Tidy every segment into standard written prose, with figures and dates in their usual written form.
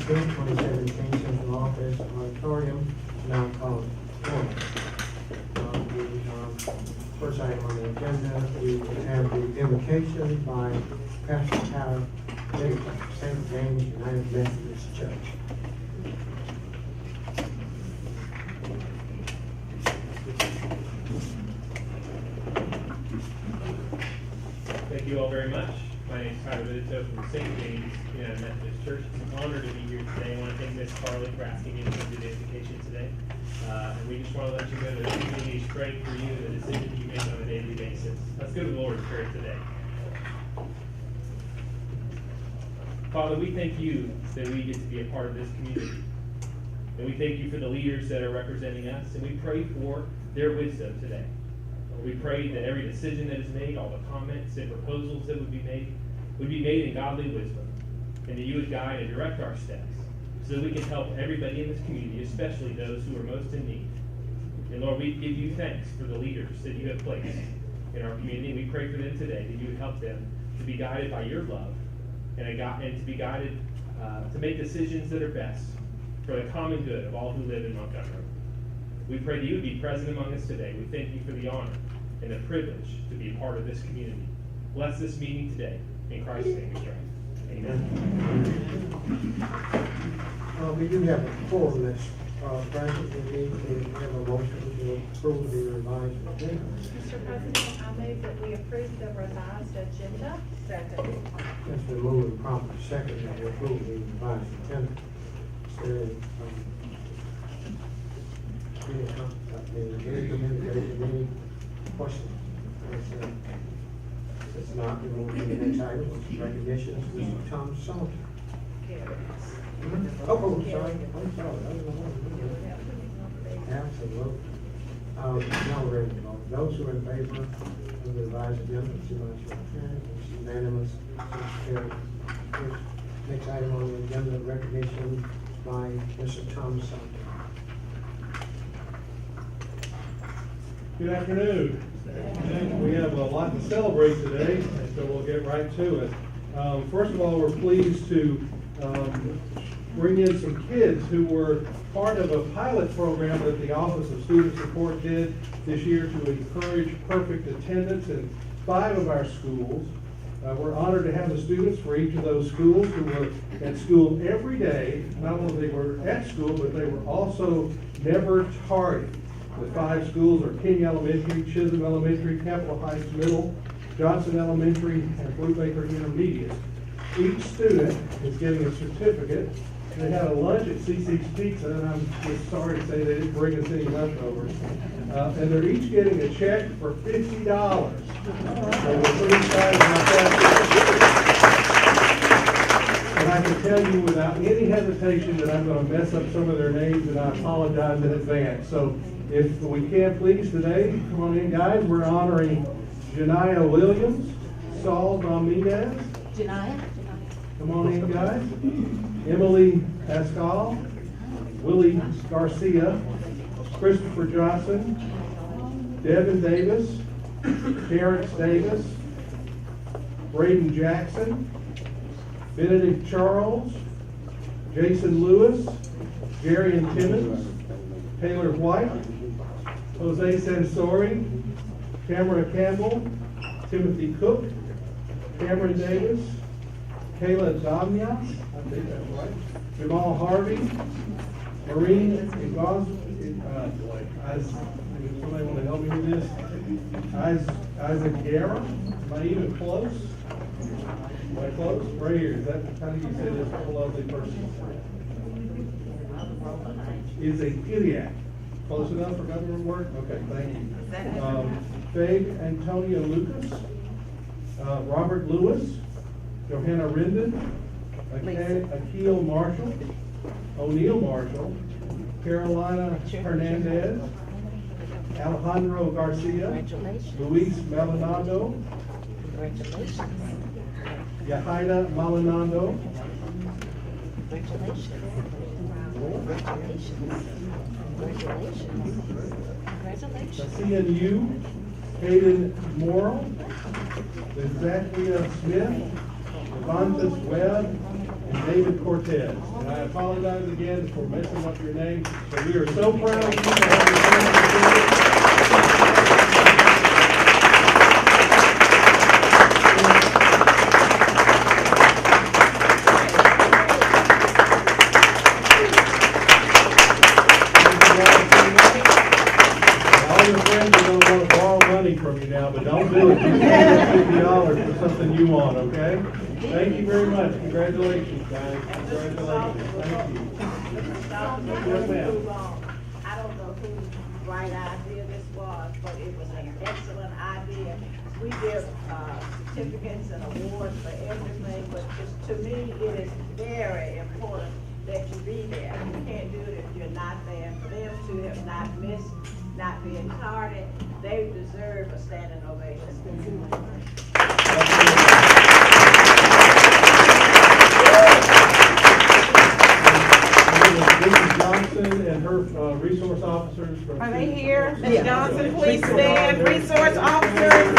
15th, 2017, Central Office Auditorium, now called order. The first item on the agenda, we have the invocation by Pastor Howard, St. James United Methodist Church. Thank you all very much. My name is Tyler Vidito from St. James United Methodist Church. It's an honor to be here today. I want to thank Miss Carly for asking me to come to the invocation today. And we just want to let you know that the community is praying for you and the decisions you make on a daily basis. Let's go to the Lord's Prayer today. Father, we thank you that we get to be a part of this community. And we thank you for the leaders that are representing us. And we pray for their wisdom today. We pray that every decision that is made, all the comments and proposals that would be made in godly wisdom, and that you would guide and direct our steps so that we can help everybody in this community, especially those who are most in need. And Lord, we give you thanks for the leaders that you have placed in our community. We pray for them today, that you would help them to be guided by your love and to be guided to make decisions that are best for the common good of all who live in Montgomery. We pray that you would be present among us today. We thank you for the honor and the privilege to be a part of this community. Bless this meeting today. In Christ's name we pray. Amen. We do have a full list. Present, we need to have a motion to approve the revised agenda. Mr. President, I move that we approve the revised agenda. Second. It's been moved and promptly second that we approve the revised agenda. Any questions? It's not, we move to the next item, which is recognitions, Mr. Tom Salter. Oh, I'm sorry. Absolutely. Now we're ready to vote. Those who are in favor of the revised agenda, see my hand. It's unanimous. Next item on the agenda, recognition by Mr. Tom Salter. Good afternoon. We have a lot to celebrate today, and so we'll get right to it. First of all, we're pleased to bring in some kids who were part of a pilot program that the Office of Student Support did this year to encourage perfect attendance in 5 of our schools. We're honored to have the students for each of those schools who were at school every day. Not only they were at school, but they were also never tardy. The 5 schools are King Elementary, Chisholm Elementary, Capitol Heights Middle, Johnson Elementary, and Brubaker Intermediate. Each student is getting a certificate. They had a lunch at CC's Pizza, and I'm just sorry to say they didn't bring us any leftovers. And they're each getting a check for $50. So we're pretty excited about that. And I can tell you without any hesitation that I'm going to mess up some of their names, and I apologize in advance. So if we can, please, today, come on in, guys. We're honoring Janiyah Williams, Saul Dominguez. Janiyah. Come on in, guys. Emily Pascal, Willie Garcia, Christopher Johnson, Devin Davis, Terrence Davis, Braden Jackson, Benedict Charles, Jason Lewis, Jerry and Timmons, Taylor White, Jose Sansori, Tamara Campbell, Timothy Cook, Cameron Davis, Kayla Damia, I think that's right, Jamal Harvey, Maureen somebody want to help me with this? Isaac Guerra, am I even close? Am I close? Right here, is that, how do you say this lovely person? Is a Iliac. Close enough for government work? Okay, thank you. Faye Antonia Lucas, Robert Lewis, Johanna Rendon, Akil Marshall, O'Neill Marshall, Carolina Hernandez, Alejandro Garcia, Luis Maldonado, Yahaida Maldonado, Cecilia Yu, Hayden Morrill, Zachary Smith, Vontas Webb, David Cortez. And I apologize again for messing up your name, but we are so proud of you to have your all your friends are going to want to borrow money from you now, but don't do it. You pay $50 for something you want, okay? Thank you very much. Congratulations, guys. Congratulations. Thank you. Yes, ma'am. I don't know whose right idea this was, but it was an excellent idea. We give certificates and awards for everything, but just to me, it is very important that you be there. You can't do it if you're not there. For them to have not missed, not being tardy, they deserve a standing ovation. Mrs. Johnson and her resource officers from. Are they here? Ms. Johnson, please stand. Resource officers.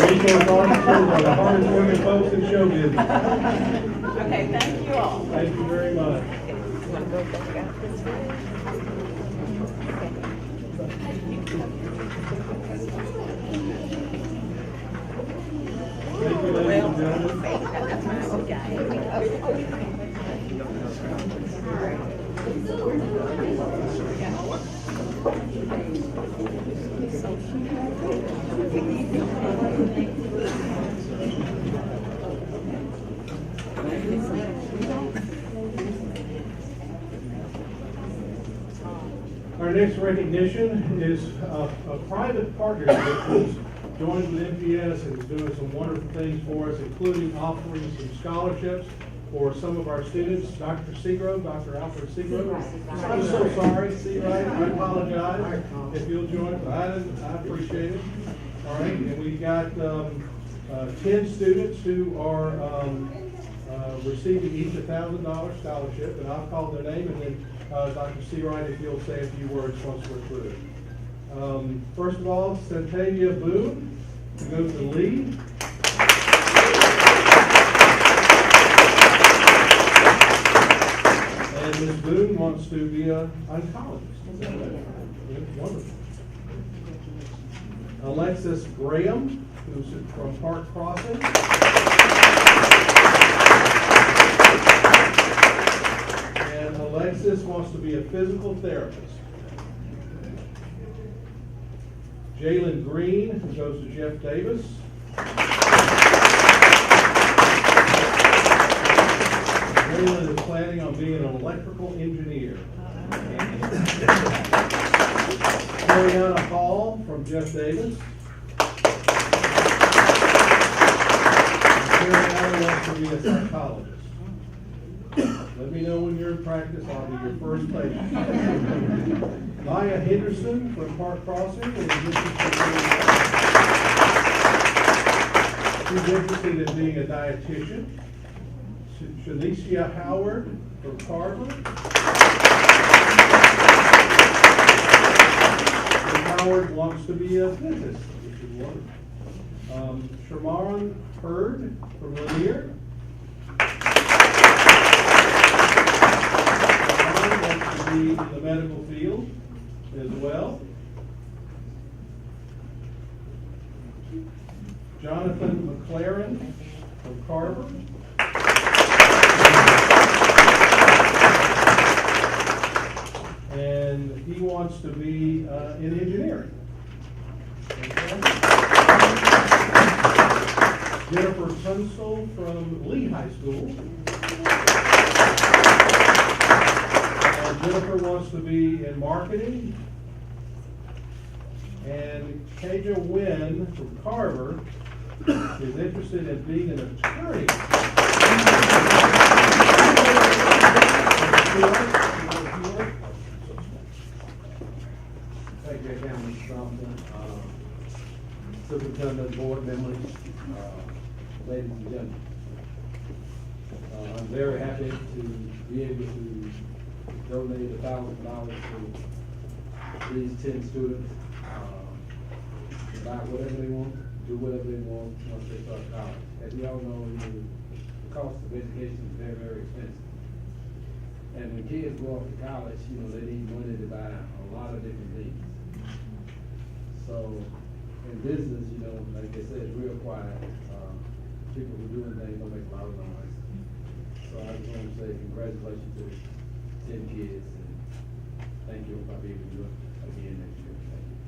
Resource officers are the hardest working folks in show business. Okay, thank you all. Thank you very much. Thank you, ladies and gentlemen. Our next recognition is a private partnership who's joined with MPS and is doing some wonderful things for us, including offering some scholarships for some of our students. Dr. Seagrove, Dr. Alfred Seagrove. I'm so sorry, Seagrove, I apologize if you'll join us. I appreciate it. All right, and we've got 10 students who are receiving each $1,000 scholarship, and I'll call their name, and then Dr. Seawright, if you'll say a few words once we're through. First of all, Centavia Boone, who goes to lead. And Ms. Boone wants to be an oncologist. Wonderful. Alexis Graham, who's from Park Crossing. And Alexis wants to be a physical therapist. Jalen Green, who goes to Jeff Davis. Jalen is planning on being an electrical engineer. Mariana Hall from Jeff Davis. Mariana wants to be a psychologist. Let me know when you're in practice, I'll be your first patient. Maya Henderson from Park Crossing. She's interested in being a dietitian. Shanicia Howard from Carver. And Howard wants to be a dentist, which is wonderful. Shermaron Hurd from Lanier. Wants to be in the medical field as well. Jonathan McLaren from Carver. And he wants to be in engineering. Okay. Jennifer Tunstall from Lee High School. And Jennifer wants to be in marketing. And Kaja Wynn from Carver is interested in being an attorney. Thank you again, Mr. Thompson, Superintendent, board members, ladies and gentlemen. I'm very happy to be able to donate $1,000 to these 10 students. Buy whatever they want, do whatever they want once they start college. As we all know, the cost of education is very, very expensive. And when kids go off to college, they need money to buy a lot of different things. So in business, like they said, it's real quiet. People who do things don't make a lot of noise. So I just want to say congratulations to the 10 kids, and thank you for being able to do it again next year. Thank you.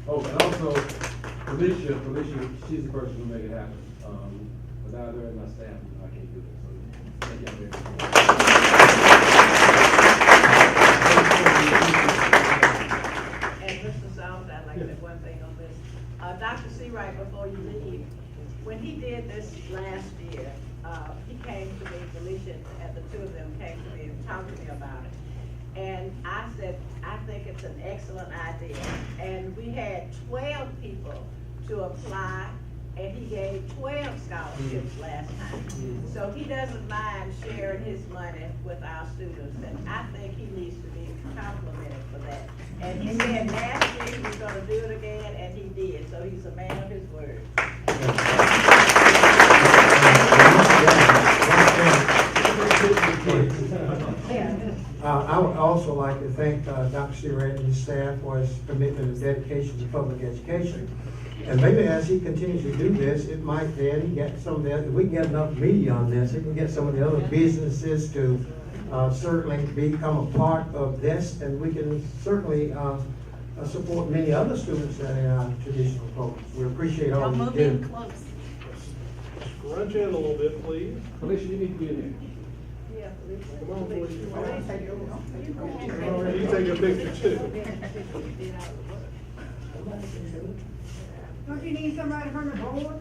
Oh, and also, Felicia, she's the person who make it happen. Without her and my staff, I can't do it. So thank you very much. And Mr. South, I'd like to say one thing on this. Dr. Seawright, before you leave, when he did this last year, he came to me, Felicia, and the two of them came to me and talked to me about it. And I said, I think it's an excellent idea. And we had 12 people to apply, and he gave 12 scholarships last time. So he doesn't mind sharing his money with our students, and I think he needs to be complimented for that. And he said last year he was gonna do it again, and he did, so he's a man of his word. I would also like to thank Dr. Seawright and his staff for his commitment and dedication to public education. And maybe as he continues to do this, it might then get some of the, if we can get enough media on this, it can get some of the other businesses to certainly become a part of this, and we can certainly support many other students that are in our traditional programs. We appreciate all you do. Scrunch in a little bit, please. Felicia, you need to be in there. Yeah, Felicia. Come on, Felicia. You You take a picture too. Don't you need somebody from the board?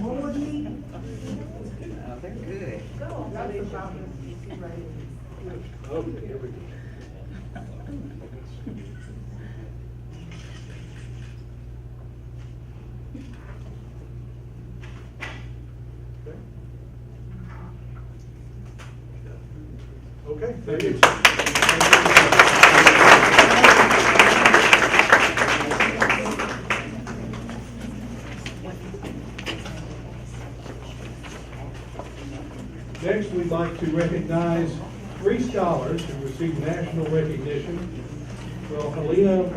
Board meeting? They're good. Go on, Felicia. Okay, here we go. Okay, thank you. Next, we'd like to recognize 3 scholars who received national recognition. Well, Helena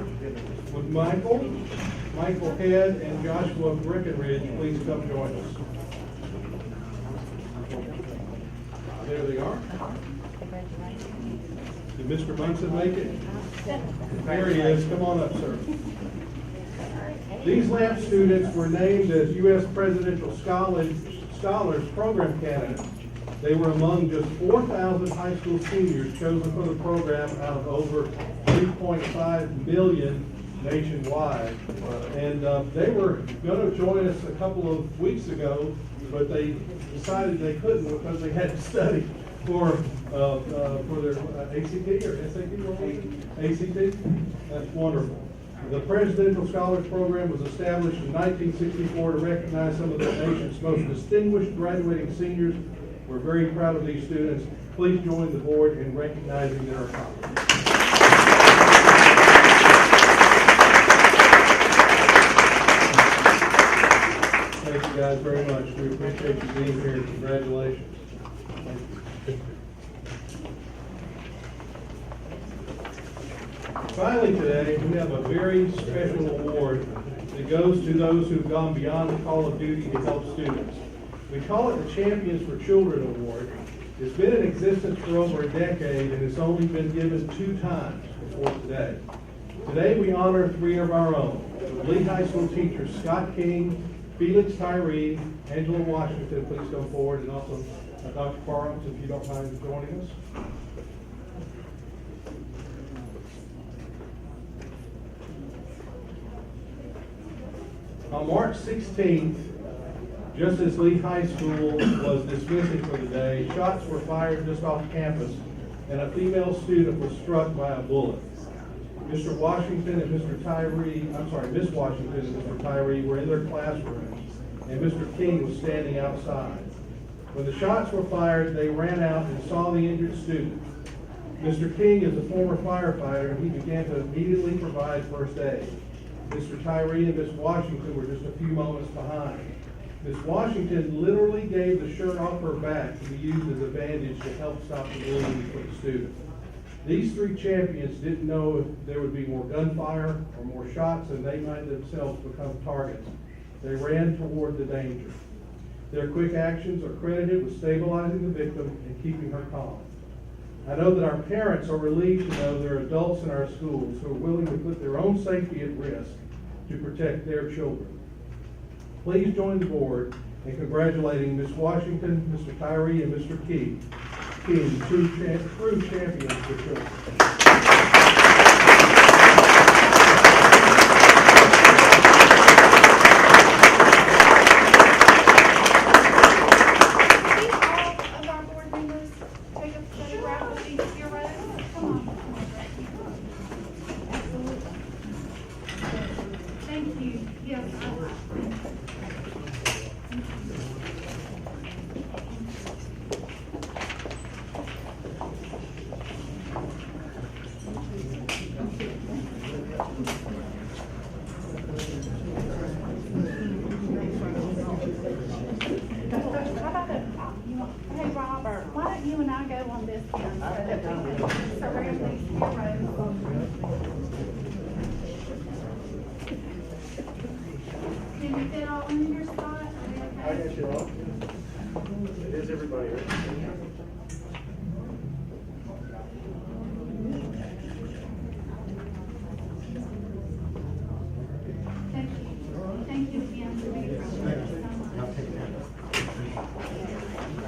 McMichael, Michael Head, and Joshua Breckenridge, please come join us. There they are. Did Mr. Munson make it? There he is. Come on up, sir. These lab students were named as U.S. Presidential Scholars Program candidates. They were among just 4,000 high school seniors chosen for the program out of over 3.5 million nationwide. And they were going to join us a couple of weeks ago, but they decided they couldn't because they had to study for their ACT or SAT, what was it? ACT? That's wonderful. The Presidential Scholars Program was established in 1964 to recognize some of the nation's most distinguished graduating seniors. We're very proud of these students. Please join the board in recognizing their accomplishments. Thank you guys very much. We appreciate you being here. Congratulations. Thank you. Finally today, we have a very special award that goes to those who've gone beyond the call of duty to help students. We call it the Champions for Children Award. It's been in existence for over a decade and it's only been given 2 times before today. Today we honor 3 of our own. Lee High School teachers Scott King, Felix Tyree, Angela Washington, please come forward, and also Dr. Parhams, if you don't mind joining us. On March 16th, just as Lee High School was dismissing for the day, shots were fired just off campus, and a female student was struck by a bullet. Mr. Washington and Mr. Tyree, Miss Washington and Mr. Tyree were in their classroom, and Mr. King was standing outside. When the shots were fired, they ran out and saw the injured student. Mr. King is a former firefighter, and he began to immediately provide first aid. Mr. Tyree and Miss Washington were just a few moments behind. Miss Washington literally gave the shirt off her back to be used as a bandage to help stop the bleeding for the student. These three champions didn't know if there would be more gunfire or more shots, and they might themselves become targets. They ran toward the danger. Their quick actions are credited with stabilizing the victim and keeping her calm. I know that our parents are relieved to know there are adults in our schools who are willing to put their own safety at risk to protect their children. Please join the board in congratulating Ms. Washington, Mr. Tyree, and Mr. King, true champions for children. Thank you. Yes, I will. Hey, Robert, why don't you and I go on this end so that we can surround these heroes? Can you fit all in your spot? Are you okay? It is everybody, right? Thank you. Thank you again for being here.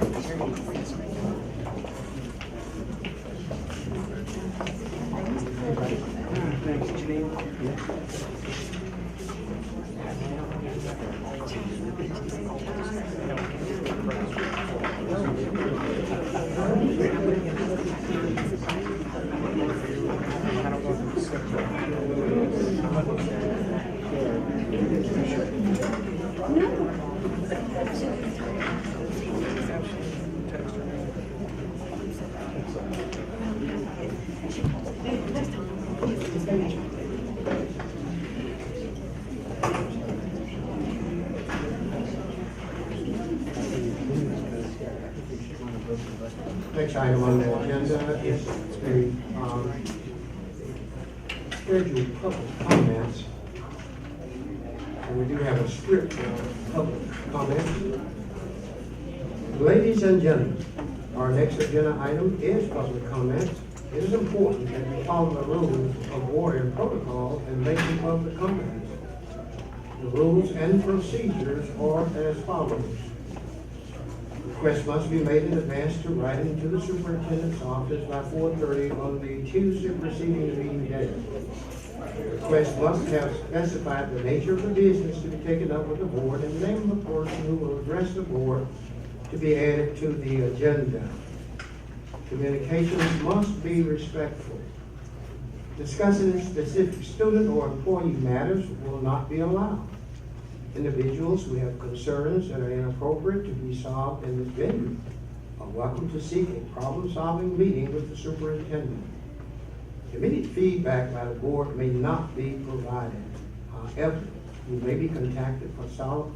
Thank you so much. Thanks, Janine. Next item on the agenda is the scheduled public comments. And we do have a script of public comments. Ladies and gentlemen, our next agenda item is public comments. It is important that we follow the rules of order and protocol in making public comments. The rules and procedures are as follows. Request must be made in advance to writing to the superintendent's office by 4:30 on the Tuesday preceding the meeting day. Request must have specified the nature of the business to be taken up with the board and the name of the person who will address the board to be added to the agenda. Communications must be respectful. Discussing specific student or employee matters will not be allowed. Individuals who have concerns that are inappropriate to be solved in this venue are welcome to seek a problem-solving meeting with the superintendent. Immediate feedback by the board may not be provided. However, you may be contacted for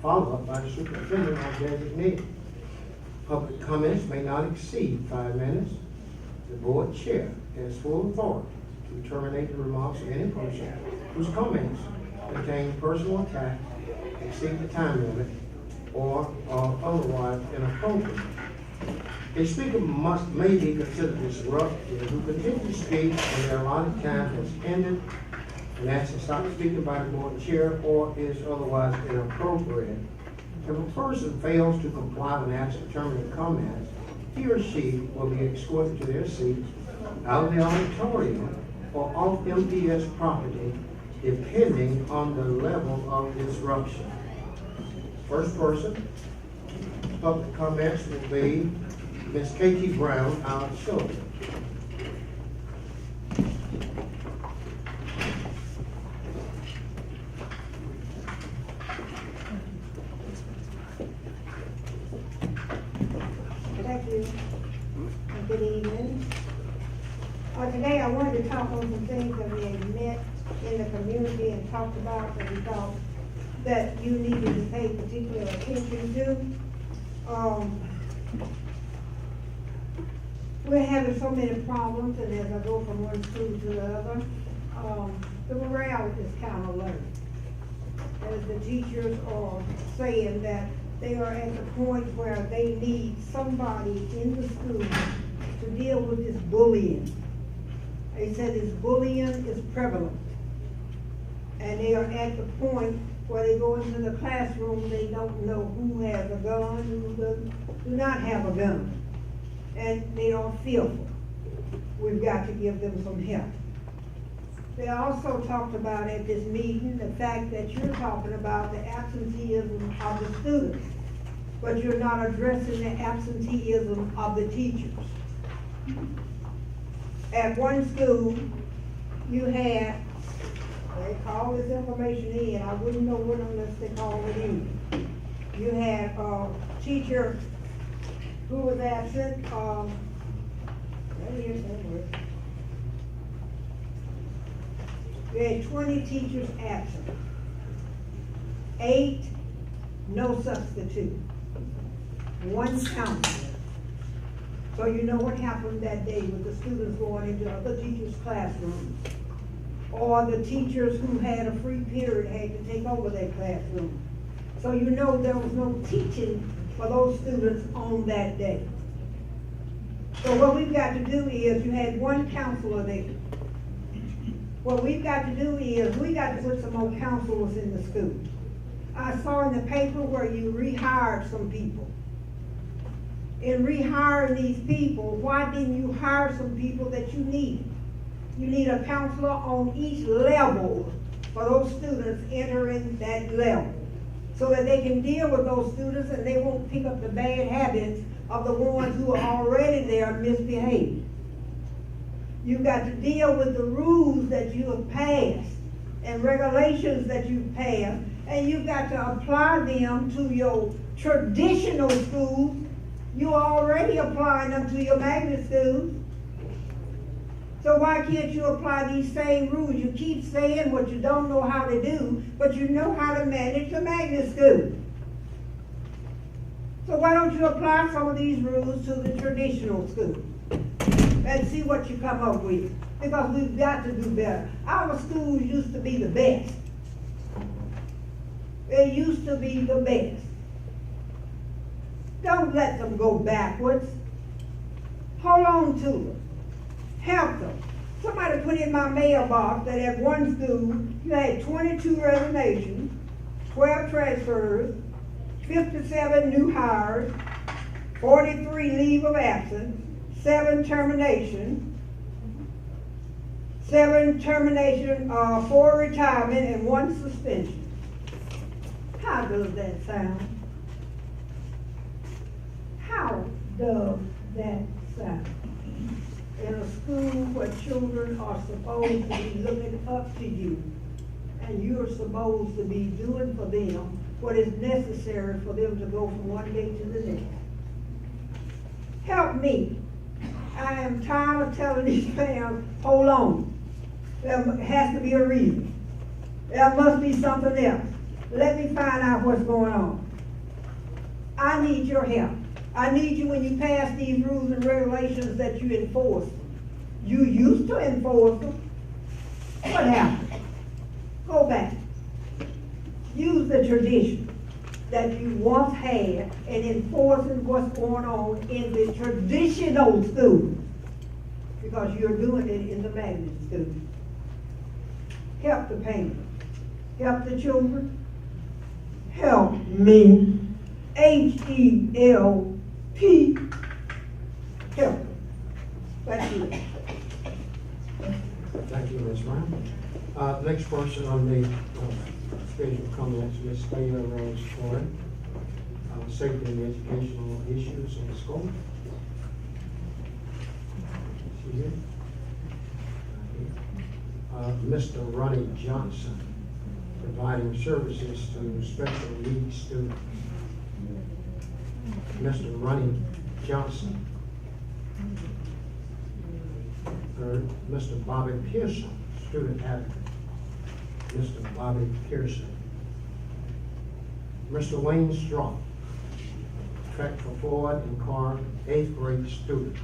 follow-up by the superintendent or designee. Public comments may not exceed 5 minutes. The board chair has full authority to terminate the remarks of any person whose comments contain personal attack, exceed the time limit, or are otherwise inappropriate. A speaker may be considered disruptive who continues to speak when their allotted time has ended and asks to stop speaking by the board chair or is otherwise inappropriate. If a person fails to comply when asked to terminate comments, he or she will be escorted to their seats out of the auditorium or off MPS property, depending on the level of disruption. First person, public comments will be Ms. Katie Brown, our children. But today I wanted to talk on some things that we had met in the community and talked about that we thought that you needed to pay particular attention to. We're having so many problems, and as I go from one school to the other, the morale is kind of low. As the teachers are saying that they are at the point where they need somebody in the school to deal with this bullying. They said this bullying is prevalent. And they are at the point where they go into the classroom, they don't know who has a gun, who do not have a gun. And they are fearful. We've got to give them some help. They also talked about at this meeting the fact that you're talking about the absenteeism of the students, but you're not addressing the absenteeism of the teachers. At one school, you had, they called this information in, I wouldn't know what unless they called it in. You had a teacher who was absent, you had 20 teachers absent. 8, no substitute. 1 counselor. So you know what happened that day with the students going into other teachers' classrooms. Or the teachers who had a free period had to take over their classroom. So you know there was no teaching for those students on that day. So what we've got to do is, you had 1 counselor there. What we've got to do is, we got to put some more counselors in the school. I saw in the paper where you rehired some people. In rehiring these people, why didn't you hire some people that you needed? You need a counselor on each level for those students entering that level, so that they can deal with those students and they won't pick up the bad habits of the ones who are already there misbehaving. You've got to deal with the rules that you have passed and regulations that you've passed, and you've got to apply them to your traditional schools. You're already applying them to your magnet schools. So why can't you apply these same rules? You keep saying what you don't know how to do, but you know how to manage the magnet school. So why don't you apply some of these rules to the traditional school and see what you come up with? Because we've got to do better. Our schools used to be the best. They used to be the best. Don't let them go backwards. Hold on to them. Help them. Somebody put in my mailbox that at one school you had 22 resignations, 12 transfers, 57 new hires, 43 leave of absence, 7 terminations, 4 retirement, and 1 suspension. How does that sound? How does that sound? In a school where children are supposed to be looking up to you, and you're supposed to be doing for them what is necessary for them to go from one day to the next. Help me. I am tired of telling these parents, hold on. There has to be a reason. There must be something else. Let me find out what's going on. I need your help. I need you when you pass these rules and regulations that you enforce them. You used to enforce them. What happened? Go back. Use the tradition that you once had and enforcing what's going on in the traditional school, because you're doing it in the magnet school. Help the parents. Help the children. Help me. H-E-L-P. Help them. Thank you. Thank you, Ms. Brown. Next person on the scheduled comments, Ms. Taylor Rose Floyd, safety and educational issues in the school. She here? Mr. Ronnie Johnson, providing services to special needs students. Mr. Ronnie Johnson. Mr. Bobby Pearson, student advocate. Mr. Bobby Pearson. Mr. Wayne Straw, track for Floyd and Carr, 8th grade students.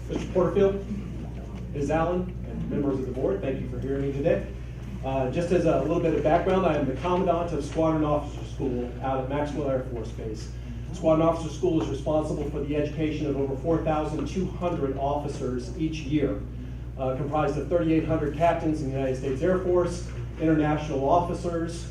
Mr. Porterfield, Ms. Allen, and members of the board, thank you for hearing me today. Just as a little bit of background, I am the Commandant of Squadron Officer School out at Maxwell Air Force Base. Squadron Officer School is responsible for the education of over 4,200 officers each year, comprised of 3,800 captains in the United States Air Force, international officers,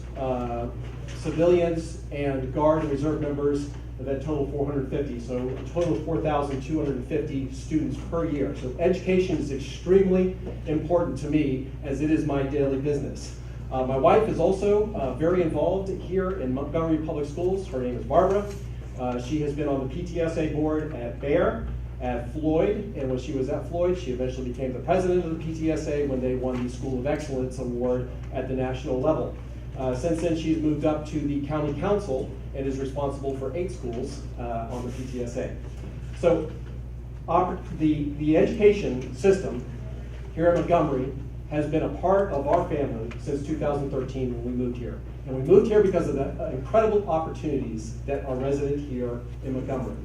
civilians, and Guard and Reserve members that total 450. So a total of 4,250 students per year. So education is extremely important to me as it is my daily business. My wife is also very involved here in Montgomery Public Schools. Her name is Barbara. She has been on the PTSA board at Bayer, at Floyd, and when she was at Floyd, she eventually became the president of the PTSA when they won the School of Excellence Award at the national level. Since then, she's moved up to the county council and is responsible for 8 schools on the PTSA. So the education system here in Montgomery has been a part of our family since 2013 when we moved here. And we moved here because of the incredible opportunities that are resident here in Montgomery.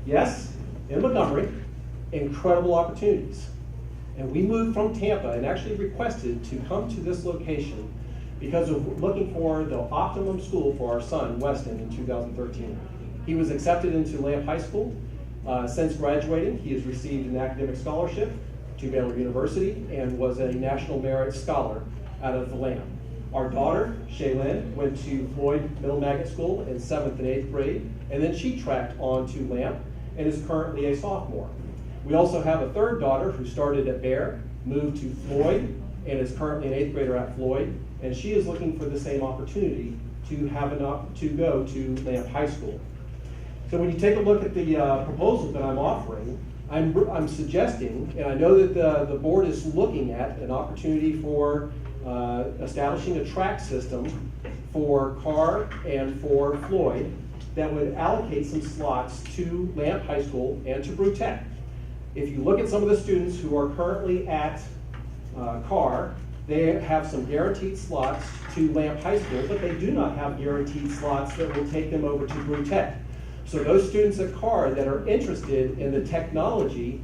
Yes, in Montgomery, incredible opportunities. And we moved from Tampa and actually requested to come to this location because of looking for the optimum school for our son, Weston, in 2013. He was accepted into Lamp High School. Since graduating, he has received an academic scholarship to Baylor University and was a National Merit Scholar out of the Lamp. Our daughter, Shaylin, went to Floyd Middle Magnet School in 7th and 8th grade, and then she tracked on to Lamp and is currently a sophomore. We also have a third daughter who started at Bayer, moved to Floyd, and is currently an 8th grader at Floyd, and she is looking for the same opportunity to go to Lamp High School. So when you take a look at the proposals that I'm offering, I'm suggesting, and I know that the board is looking at an opportunity for establishing a track system for Carr and for Floyd that would allocate some slots to Lamp High School and to Brew Tech. If you look at some of the students who are currently at Carr, they have some guaranteed slots to Lamp High School, but they do not have guaranteed slots that will take them over to Brew Tech. So those students at Carr that are interested in the technology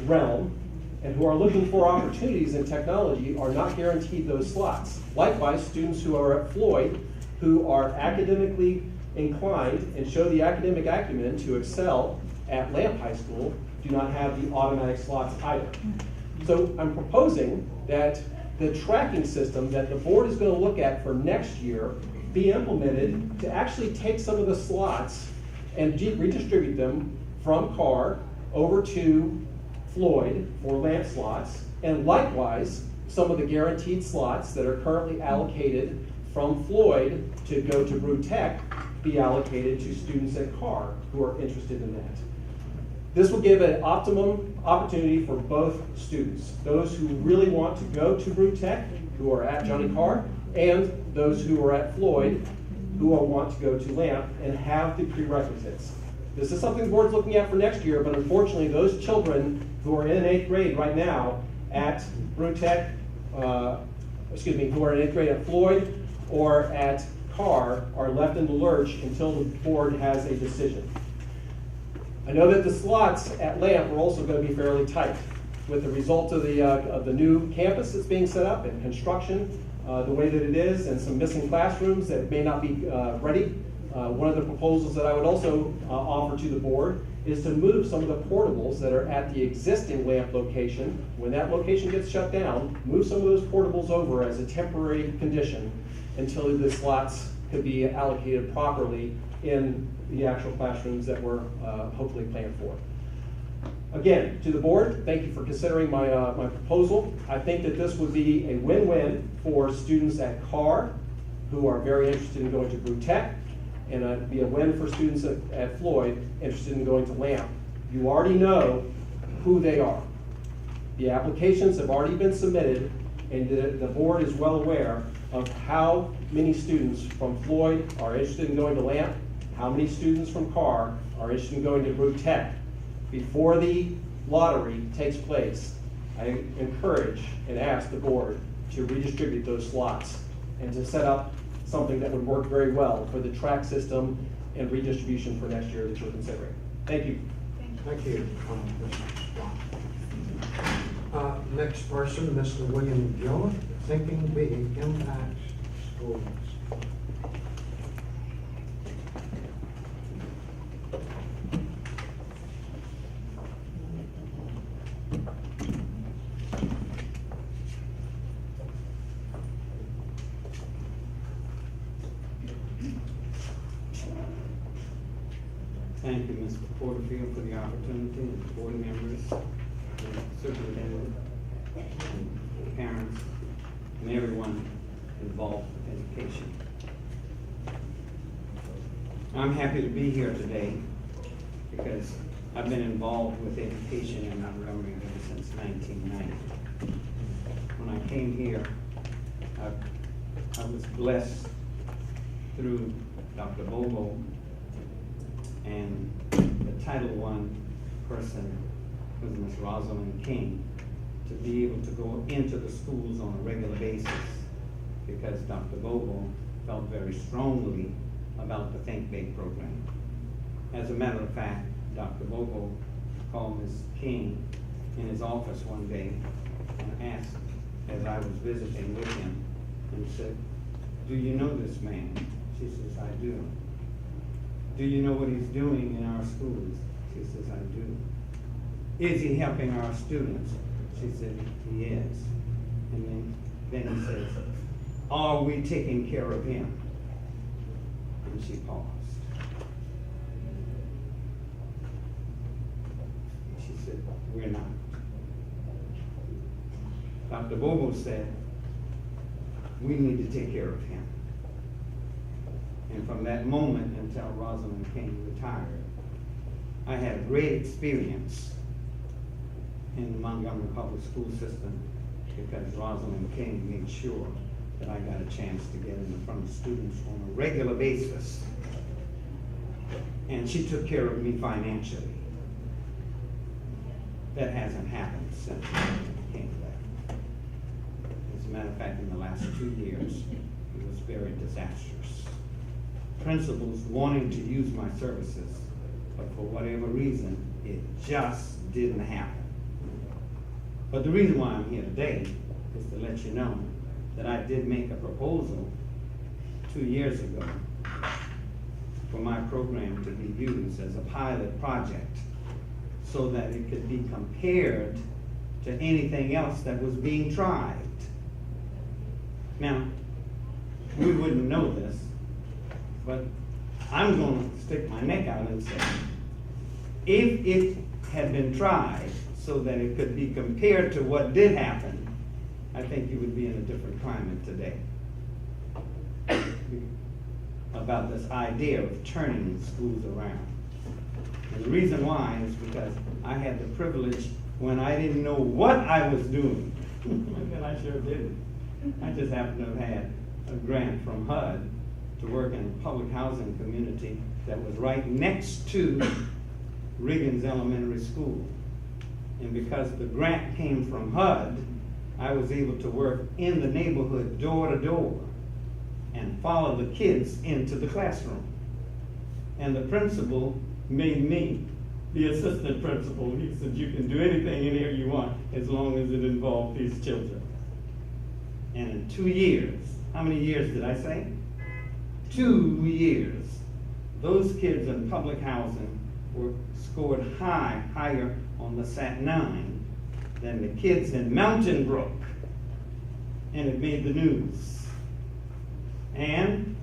realm and who are looking for opportunities in technology are not guaranteed those slots. Likewise, students who are at Floyd who are academically inclined and show the academic acumen to excel at Lamp High School do not have the automatic slots either. So I'm proposing that the tracking system that the board is going to look at for next year be implemented to actually take some of the slots and redistribute them from Carr over to Floyd for Lamp slots, and likewise some of the guaranteed slots that are currently allocated from Floyd to go to Brew Tech be allocated to students at Carr who are interested in that. This will give an optimum opportunity for both students, those who really want to go to Brew Tech, who are at Johnny Carr, and those who are at Floyd, who will want to go to Lamp and have the prerequisites. This is something the board's looking at for next year, but unfortunately those children who are in 8th grade right now at Brew Tech, who are in 8th grade at Floyd or at Carr are left in the lurch until the board has a decision. I know that the slots at Lamp are also going to be fairly tight with the result of the new campus that's being set up and construction, the way that it is, and some missing classrooms that may not be ready. One of the proposals that I would also offer to the board is to move some of the portables that are at the existing Lamp location. When that location gets shut down, move some of those portables over as a temporary condition until the slots could be allocated properly in the actual classrooms that we're hopefully planned for. Again, to the board, thank you for considering my proposal. I think that this would be a win-win for students at Carr who are very interested in going to Brew Tech, and it'd be a win for students at Floyd interested in going to Lamp. You already know who they are. The applications have already been submitted, and the board is well aware of how many students from Floyd are interested in going to Lamp, how many students from Carr are interested in going to Brew Tech. Before the lottery takes place, I encourage and ask the board to redistribute those slots and to set up something that would work very well for the track system and redistribution for next year that you're considering. Thank you. Thank you. Next person, Mr. William Gillett, Thinking Big Impacts Schools. Thank you, Mr. Porterfield, for the opportunity, and board members, and superintendent, and parents, and everyone involved with education. I'm happy to be here today because I've been involved with education in Montgomery ever since 1990. When I came here, I was blessed through Dr. Bobo and the Title I person, was Ms. Rosalind King, to be able to go into the schools on a regular basis because Dr. Bobo felt very strongly about the Think Big program. As a matter of fact, Dr. Bobo called Ms. King in his office one day and asked, as I was visiting with him, and said, "Do you know this man?" She says, "I do." "Do you know what he's doing in our schools?" She says, "I do." "Is he helping our students?" She said, "He is." And then he says, "Are we taking care of him?" And she paused. She said, "We're not." Dr. Bobo said, "We need to take care of him." And from that moment until Rosalind King retired, I had a great experience in the Montgomery Public School System because Rosalind King made sure that I got a chance to get in front of students on a regular basis. And she took care of me financially. That hasn't happened since King left. As a matter of fact, in the last 2 years, it was very disastrous. Principals wanting to use my services, but for whatever reason, it just didn't happen. But the reason why I'm here today is to let you know that I did make a proposal 2 years ago for my program to be used as a pilot project so that it could be compared to anything else that was being tried. Now, we wouldn't know this, but I'm going to stick my neck out and say, if it had been tried so that it could be compared to what did happen, I think you would be in a different climate today about this idea of turning schools around. And the reason why is because I had the privilege when I didn't know what I was doing, and I sure didn't. I just happened to have had a grant from HUD to work in a public housing community that was right next to Riggins Elementary School. And because the grant came from HUD, I was able to work in the neighborhood door to door and follow the kids into the classroom. And the principal made me the assistant principal. He said, "You can do anything in here you want as long as it involves these children." And in 2 years, how many years did I say? 2 years, those kids in public housing were scored higher on the SAT-9 than the kids in Mountain Brook, and it made the news. And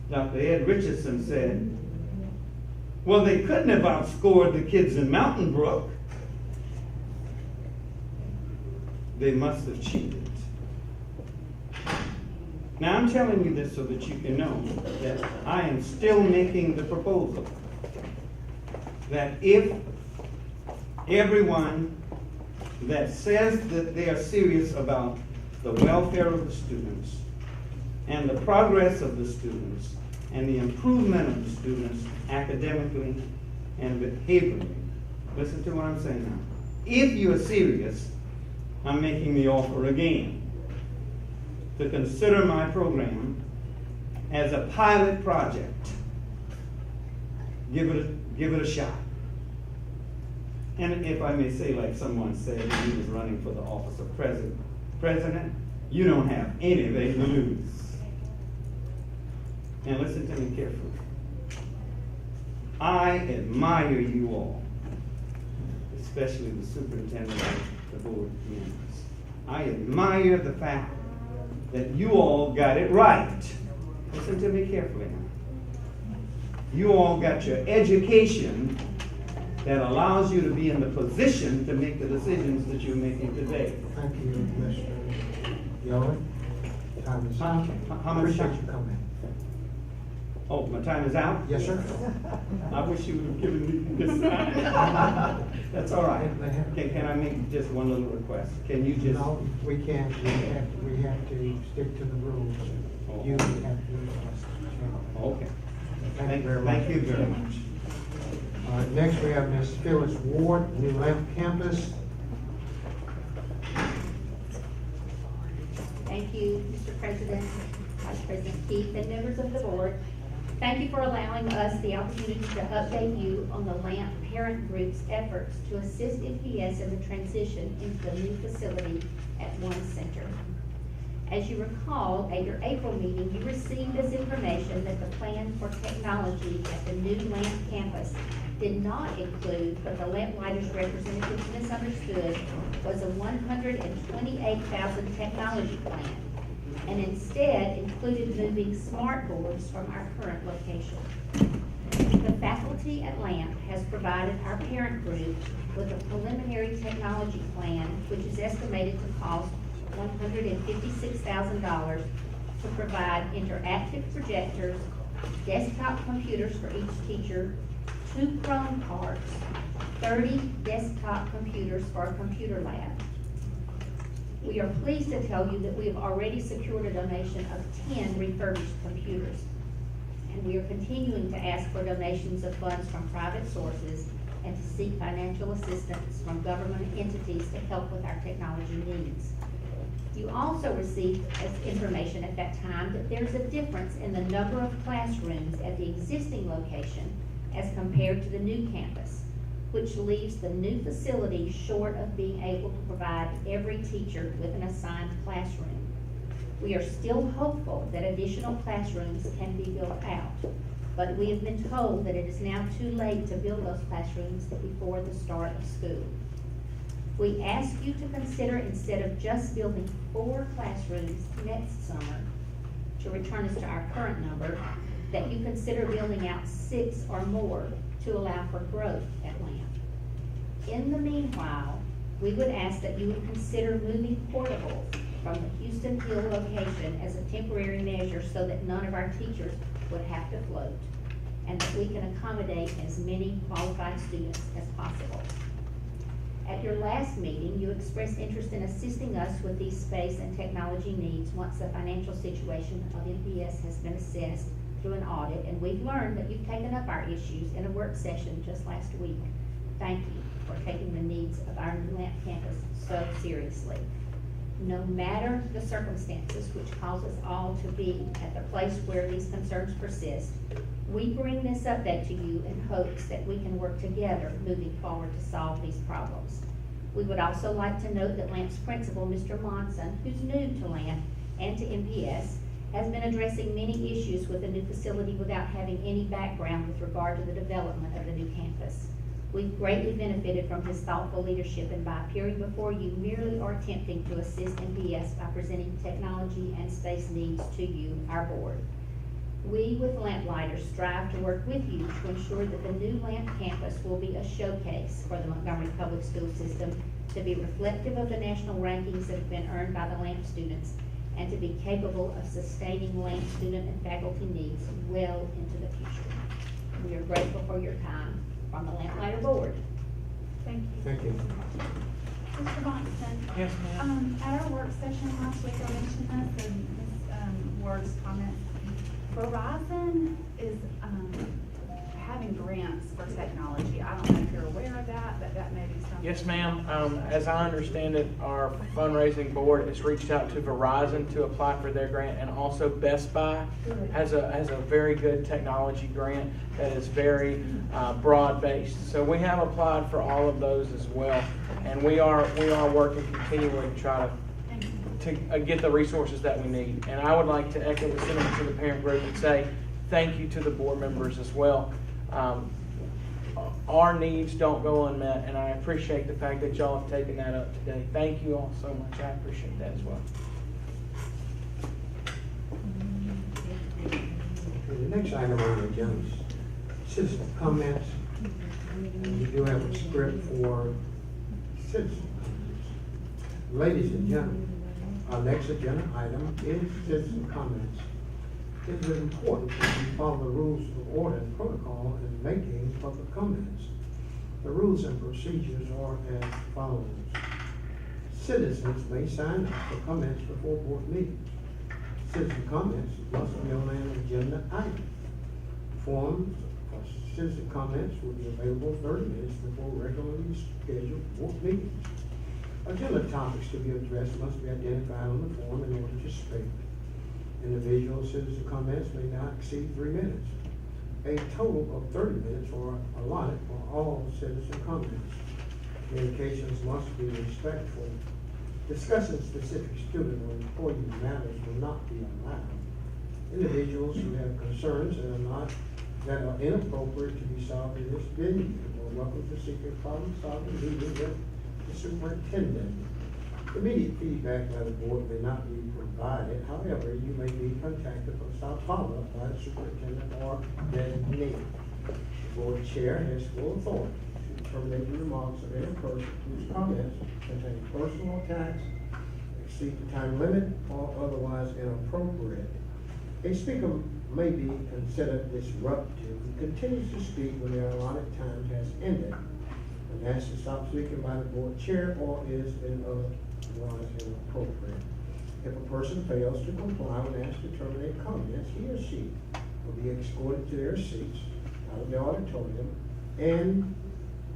Dr. Ed Richardson said, well, they couldn't have outscored the kids in Mountain Brook. They must have cheated. Now I'm telling you this so that you can know that I am still making the proposal that if everyone that says that they are serious about the welfare of the students and the progress of the students and the improvement of the students academically and behaviorally. Listen to what I'm saying now. If you are serious, I'm making the offer again to consider my program as a pilot project. Give it a shot. And if I may say, like someone said when he was running for the office of president, you don't have anything to lose. And listen to me carefully. I admire you all, especially the superintendent and the board members. I admire the fact that you all got it right. Listen to me carefully now. You all got your education that allows you to be in the position to make the decisions that you're making today. Thank you, Mr. Young. Time is up. How much Appreciate time? you coming. Oh, my time is out? Yes, sir. I wish you would have given me this time. That's all right. Can I make just one little request? Can you just? No, we can't. We have to stick to the rules. You have to. Okay. Thank you very much. Thank you very much. Next, we have Ms. Phyllis Ward, New Lamp Campus. Thank you, Mr. President, Vice President Keith, and members of the board. Thank you for allowing us the opportunity to update you on the LAMP parent group's efforts to assist MPS in the transition into the new facility at One Center. As you recall, at your April meeting, you received as information that the plan for technology at the new LAMP campus did not include what the Lamplighters representatives misunderstood was a $128,000 technology plan, and instead included moving smart boards from our current location. The faculty at LAMP has provided our parent group with a preliminary technology plan, which is estimated to cost $156,000 to provide interactive projectors, desktop computers for each teacher, 2 Chrome cards, 30 desktop computers for a computer lab. We are pleased to tell you that we have already secured a donation of 10 refurbished computers, and we are continuing to ask for donations of funds from private sources and to seek financial assistance from government entities to help with our technology needs. You also received as information at that time that there's a difference in the number of classrooms at the existing location as compared to the new campus, which leaves the new facility short of being able to provide every teacher with an assigned classroom. We are still hopeful that additional classrooms can be built out, but we have been told that it is now too late to build those classrooms before the start of school. We ask you to consider, instead of just building 4 classrooms next summer, to return us to our current number, that you consider building out 6 or more to allow for growth at LAMP. In the meanwhile, we would ask that you would consider moving portables from the Houston Hill location as a temporary measure so that none of our teachers would have to float, and that we can accommodate as many qualified students as possible. At your last meeting, you expressed interest in assisting us with these space and technology needs once the financial situation of MPS has been assessed through an audit, and we've learned that you've taken up our issues in a work session just last week. Thank you for taking the needs of our new LAMP campus so seriously. No matter the circumstances which cause us all to be at the place where these concerns persist, we bring this update to you in hopes that we can work together moving forward to solve these problems. We would also like to note that LAMP's principal, Mr. Monson, who's new to LAMP and to MPS, has been addressing many issues with the new facility without having any background with regard to the development of the new campus. We've greatly benefited from his thoughtful leadership, and by appearing before you merely are attempting to assist MPS by presenting technology and space needs to you, our board. We with Lamplighters strive to work with you to ensure that the new LAMP campus will be a showcase for the Montgomery Public School System, to be reflective of the national rankings that have been earned by the LAMP students, and to be capable of sustaining LAMP student and faculty needs well into the future. We are grateful for your time. From the Lamplighter Board. Thank you. Thank you. Mr. Bonson? Yes, ma'am. At our work session last week, I mentioned this, and Ms. words, comments. Verizon is, having grants for technology. I don't know if you're aware of that, but that may be something. Yes, ma'am. As I understand it, our fundraising board has reached out to Verizon to apply for their grant, and also Best Buy has a very good technology grant that is very broad-based. So we have applied for all of those as well, and we are working continually to try to get the resources that we need. And I would like to echo the sentiment to the parent group and say thank you to the board members as well. Our needs don't go unmet, and I appreciate the fact that y'all have taken that up today. Thank you all so much. I appreciate that as well. Okay, the next item on the agenda is citizen comments. And we do have a script for citizen comments. Ladies and gentlemen, our next agenda item is citizen comments. It is important that we follow the rules of order and protocol in making public comments. The rules and procedures are as follows. Citizens may sign up for comments before board meetings. Citizen comments must be on an agenda item. Forms for citizen comments will be available 30 minutes before regularly scheduled board meetings. Agenda topics to be addressed must be identified on the form in order to speak. Individual citizen comments may not exceed 3 minutes. A total of 30 minutes are allotted for all citizen comments. Communications must be respectful. Discussing specific student or employee matters will not be allowed. Individuals who have concerns that are inappropriate to be solved in this venue are welcome to seek a problem-solving meeting with the superintendent. Immediate feedback by the board may not be provided. However, you may be contacted for follow-up by the superintendent or designee. The board chair has full authority to terminate the remarks of any person whose comments contain personal attacks, exceed the time limit, or otherwise inappropriate. A speaker may be considered disruptive who continues to speak when their allotted time has ended, and asked to stop speaking by the board chair or is in otherwise inappropriate. If a person fails to comply when asked to terminate comments, he or she will be escorted to their seats out of the auditorium and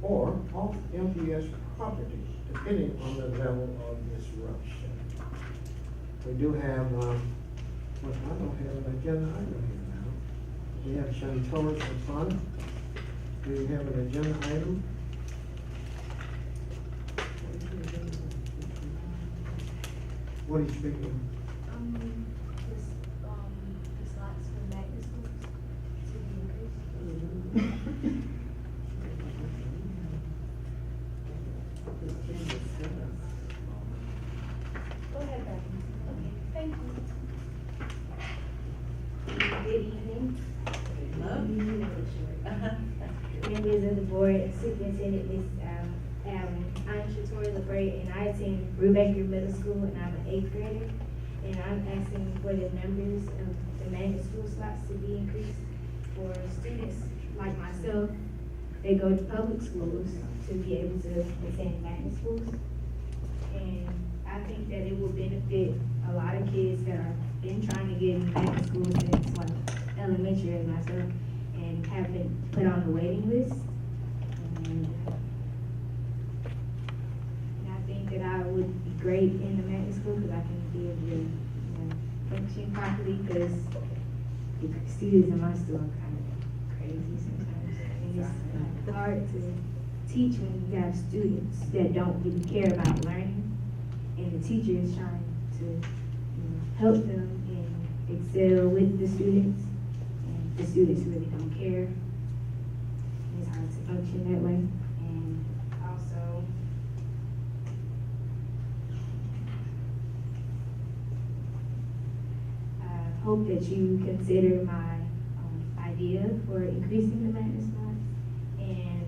or off MPS property, depending on the level of disruption. We do have, I don't have an agenda item here now. We have Chantor's Masana. Do we have an agenda item? What are you speaking of? The slots for magnet schools to be increased. Go ahead, Becky. Okay, thank you. Good evening. Members of the board and Superintendent Ms. Allen. I'm Shatori LaBray, and I attend Brubaker Middle School, and I'm an 8th grader. And I'm asking for the numbers of the magnet school slots to be increased for students like myself. They go to public schools to be able to attend magnet schools. And I think that it will benefit a lot of kids that are been trying to get in magnet schools since like elementary as myself and have been put on the waiting list. And I think that I would be great in the magnet school because I can be able to function properly, because the students in my school are kind of crazy sometimes. And it's hard to teach when you have students that don't really care about learning, and the teacher is trying to help them and excel with the students, and the students really don't care. It's hard to function that way. And also, I hope that you consider my idea for increasing the magnet slots and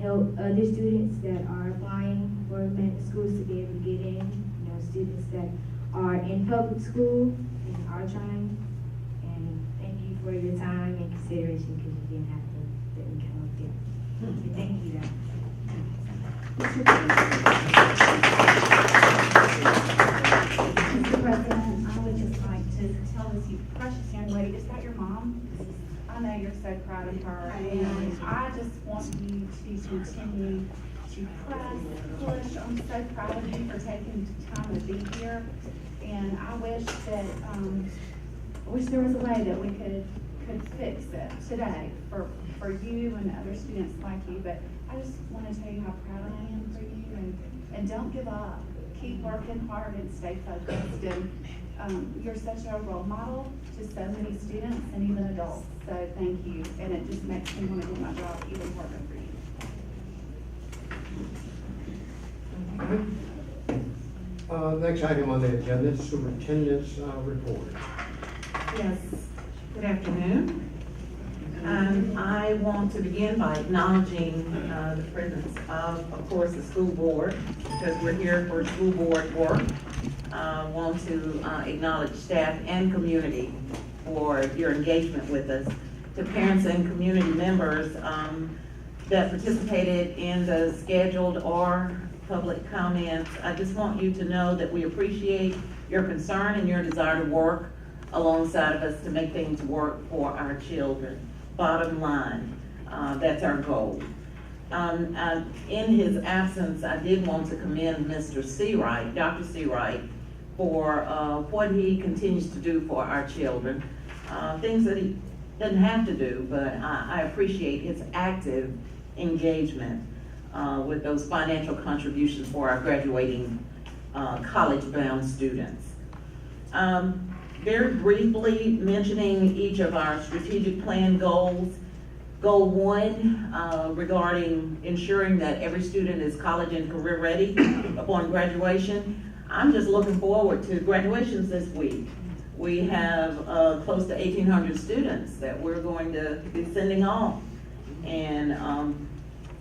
help other students that are applying for magnet schools to be able to get in. Students that are in public school and are trying. And thank you for your time and consideration, because you didn't have to let me come up here. And thank you, Mr. President, lady, is that your mom? I know you're so proud of her, and I just want you to continue to press, push. I'm so proud of you for taking time to be here, and I wish that, I wish there was a way that we could fix it today for you and other students like you, but I just want to tell you how proud I am for you, and don't give up. Keep working hard and stay focused, and you're such a role model to so many students and even adults, so thank you, and it just makes me want to do my job even harder for you. Next item on the agenda is Superintendent's Report. Yes, good afternoon. I want to begin by acknowledging the presence of course, the school board, because we're here for school board work. Want to acknowledge staff and community for your engagement with us. To parents and community members that participated in the scheduled or public comments, I just want you to know that we appreciate your concern and your desire to work alongside of us to make things work for our children. Bottom line, that's our goal. In his absence, I did want to commend Mr. Seawright, Dr. Seawright, for what he continues to do for our children. Things that he doesn't have to do, but I appreciate his active engagement with those financial contributions for our graduating college-bound students. Very briefly mentioning each of our strategic plan goals. Goal 1, regarding ensuring that every student is college and career ready upon graduation. I'm just looking forward to graduations this week. We have close to 1,800 students that we're going to be sending off. And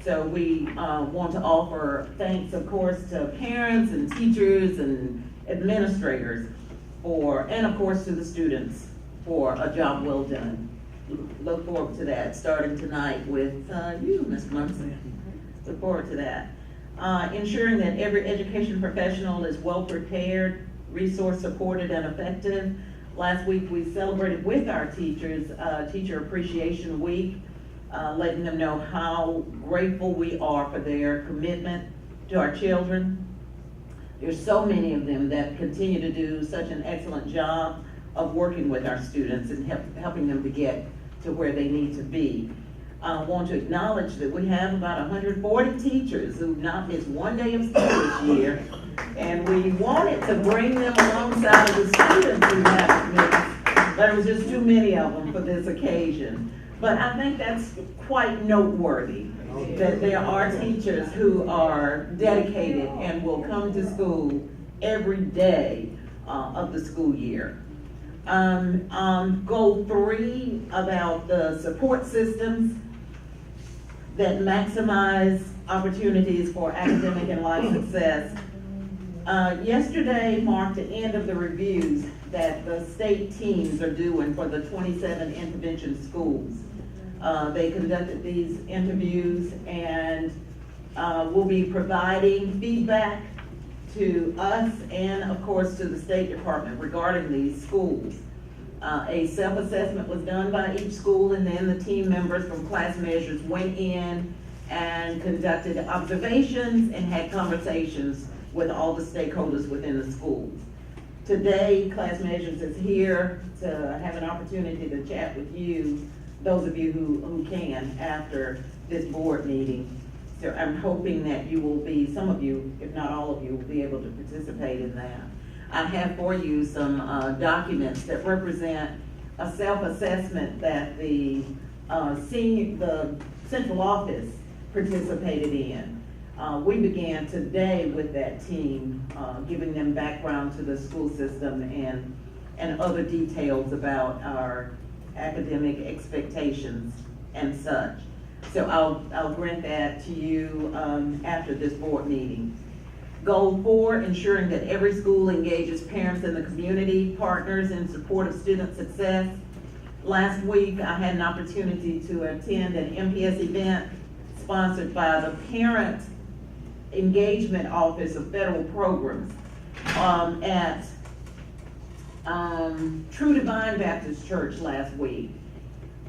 so we want to offer thanks, of course, to parents and teachers and administrators and of course to the students for a job well done. Look forward to that, starting tonight with you, Ms. Munson. Look forward to that. Ensuring that every education professional is well prepared, resource supported, and effective. Last week we celebrated with our teachers Teacher Appreciation Week, letting them know how grateful we are for their commitment to our children. There's so many of them that continue to do such an excellent job of working with our students and helping them to get to where they need to be. I want to acknowledge that we have about 140 teachers who've not missed one day of school this year, and we wanted to bring them alongside of the students who haven't missed. There was just too many of them for this occasion. But I think that's quite noteworthy, that there are teachers who are dedicated and will come to school every day of the school year. Goal 3 about the support systems that maximize opportunities for academic and life success. Yesterday marked the end of the reviews that the state teams are doing for the 27 intervention schools. They conducted these interviews and will be providing feedback to us and of course to the State Department regarding these schools. A self-assessment was done by each school, and then the team members from Class Measures went in and conducted observations and had conversations with all the stakeholders within the schools. Today, Class Measures is here to have an opportunity to chat with you, those of you who can, after this board meeting. So I'm hoping that you will be, some of you, if not all of you, will be able to participate in that. I have for you some documents that represent a self-assessment that the central office participated in. We began today with that team, giving them background to the school system and other details about our academic expectations and such. So I'll grant that to you after this board meeting. Goal 4, ensuring that every school engages parents and the community partners in support of student success. Last week, I had an opportunity to attend an MPS event sponsored by the Parent Engagement Office of Federal Programs at True Divine Baptist Church last week.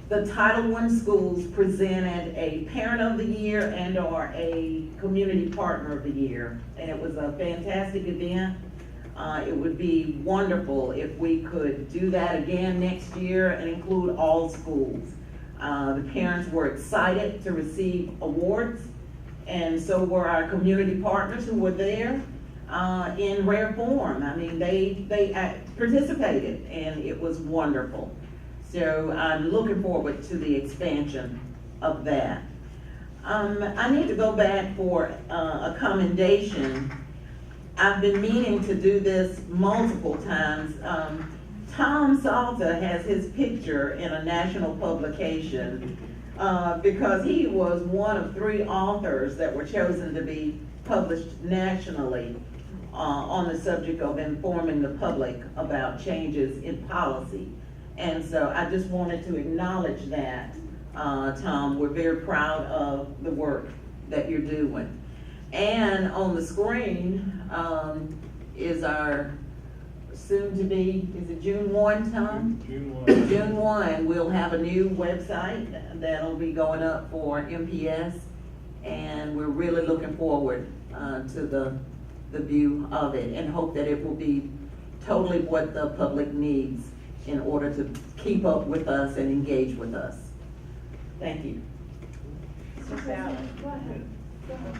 The Title I schools presented a Parent of the Year and or a Community Partner of the Year. And it was a fantastic event. It would be wonderful if we could do that again next year and include all schools. The parents were excited to receive awards, and so were our community partners who were there in rare form. I mean, they participated, and it was wonderful. So I'm looking forward to the expansion of that. I need to go back for a commendation. I've been meaning to do this multiple times. Tom Salta has his picture in a national publication because he was one of 3 authors that were chosen to be published nationally on the subject of informing the public about changes in policy. And so I just wanted to acknowledge that, Tom. We're very proud of the work that you're doing. And on the screen is our soon-to-be, is it June 1, Tom? June 1. June 1, we'll have a new website that'll be going up for MPS, and we're really looking forward to the view of it, and hope that it will be totally what the public needs in order to keep up with us and engage with us. Thank you. Mr. Allen. Go ahead. Go ahead,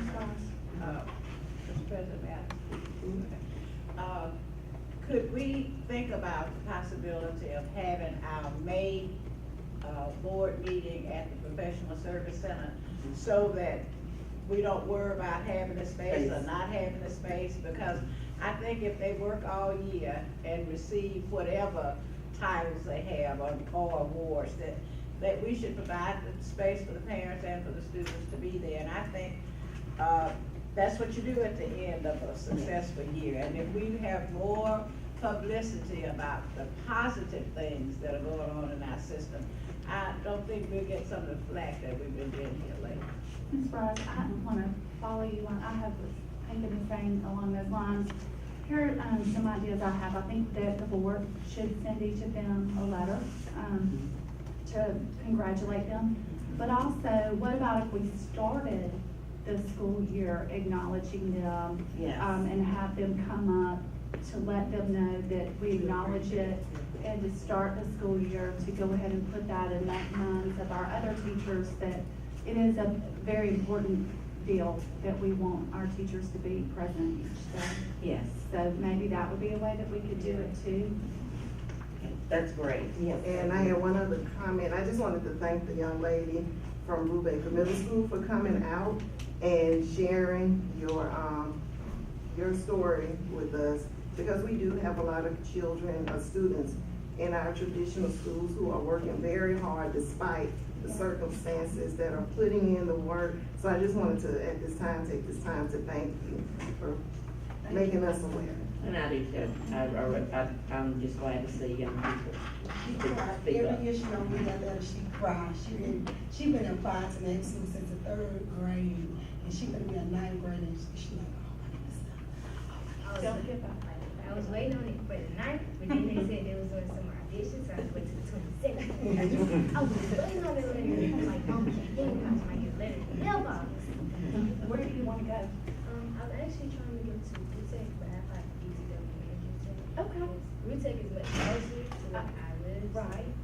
Mr. President, could we think about the possibility of having our May board meeting at the Professional Service Center so that we don't worry about having a space or not having a space? Because I think if they work all year and receive whatever titles they have or awards, that we should provide the space for the parents and for the students to be there. And I think that's what you do at the end of a successful year. And if we have more publicity about the positive things that are going on in our system, I don't think we'll get some of the flack that we've been getting here lately. Ms. Bryce, I want to follow you on, I have thinking the same along those lines. Here are some ideas I have. I think that the board should send each of them a letter to congratulate them. But also, what about if we started the school year acknowledging them? Yes. And have them come up to let them know that we acknowledge it, and to start the school year, to go ahead and put that in the minds of our other teachers that it is a very important deal that we want our teachers to be present each day. Yes. So maybe that would be a way that we could do it too. That's great. Yes. And I have one other comment. I just wanted to thank the young lady from Brubaker Middle School for coming out and sharing your story with us, because we do have a lot of children or students in our traditional schools who are working very hard despite the circumstances, that are putting in the work. So I just wanted to, at this time, take this time to thank you for making us aware. And I do too. I'm just glad to see young people. She cried. Every year she don't read that letter, she cries. She been applied to next school since the 3rd grade, and she gonna be a 9th grader, and she like, oh my Don't give up. I was waiting on it for the 9th, but then they said they was doing some more auditions, so I had to wait till the 22nd. I was waiting on the letter, and I'm like, oh, dang, I was trying to get a letter in the mailbox. Where do you want to go? I'm actually trying to get to Rutech, but I have to get to them in Rutech. Okay. Rutech is much closer to where I live. Right.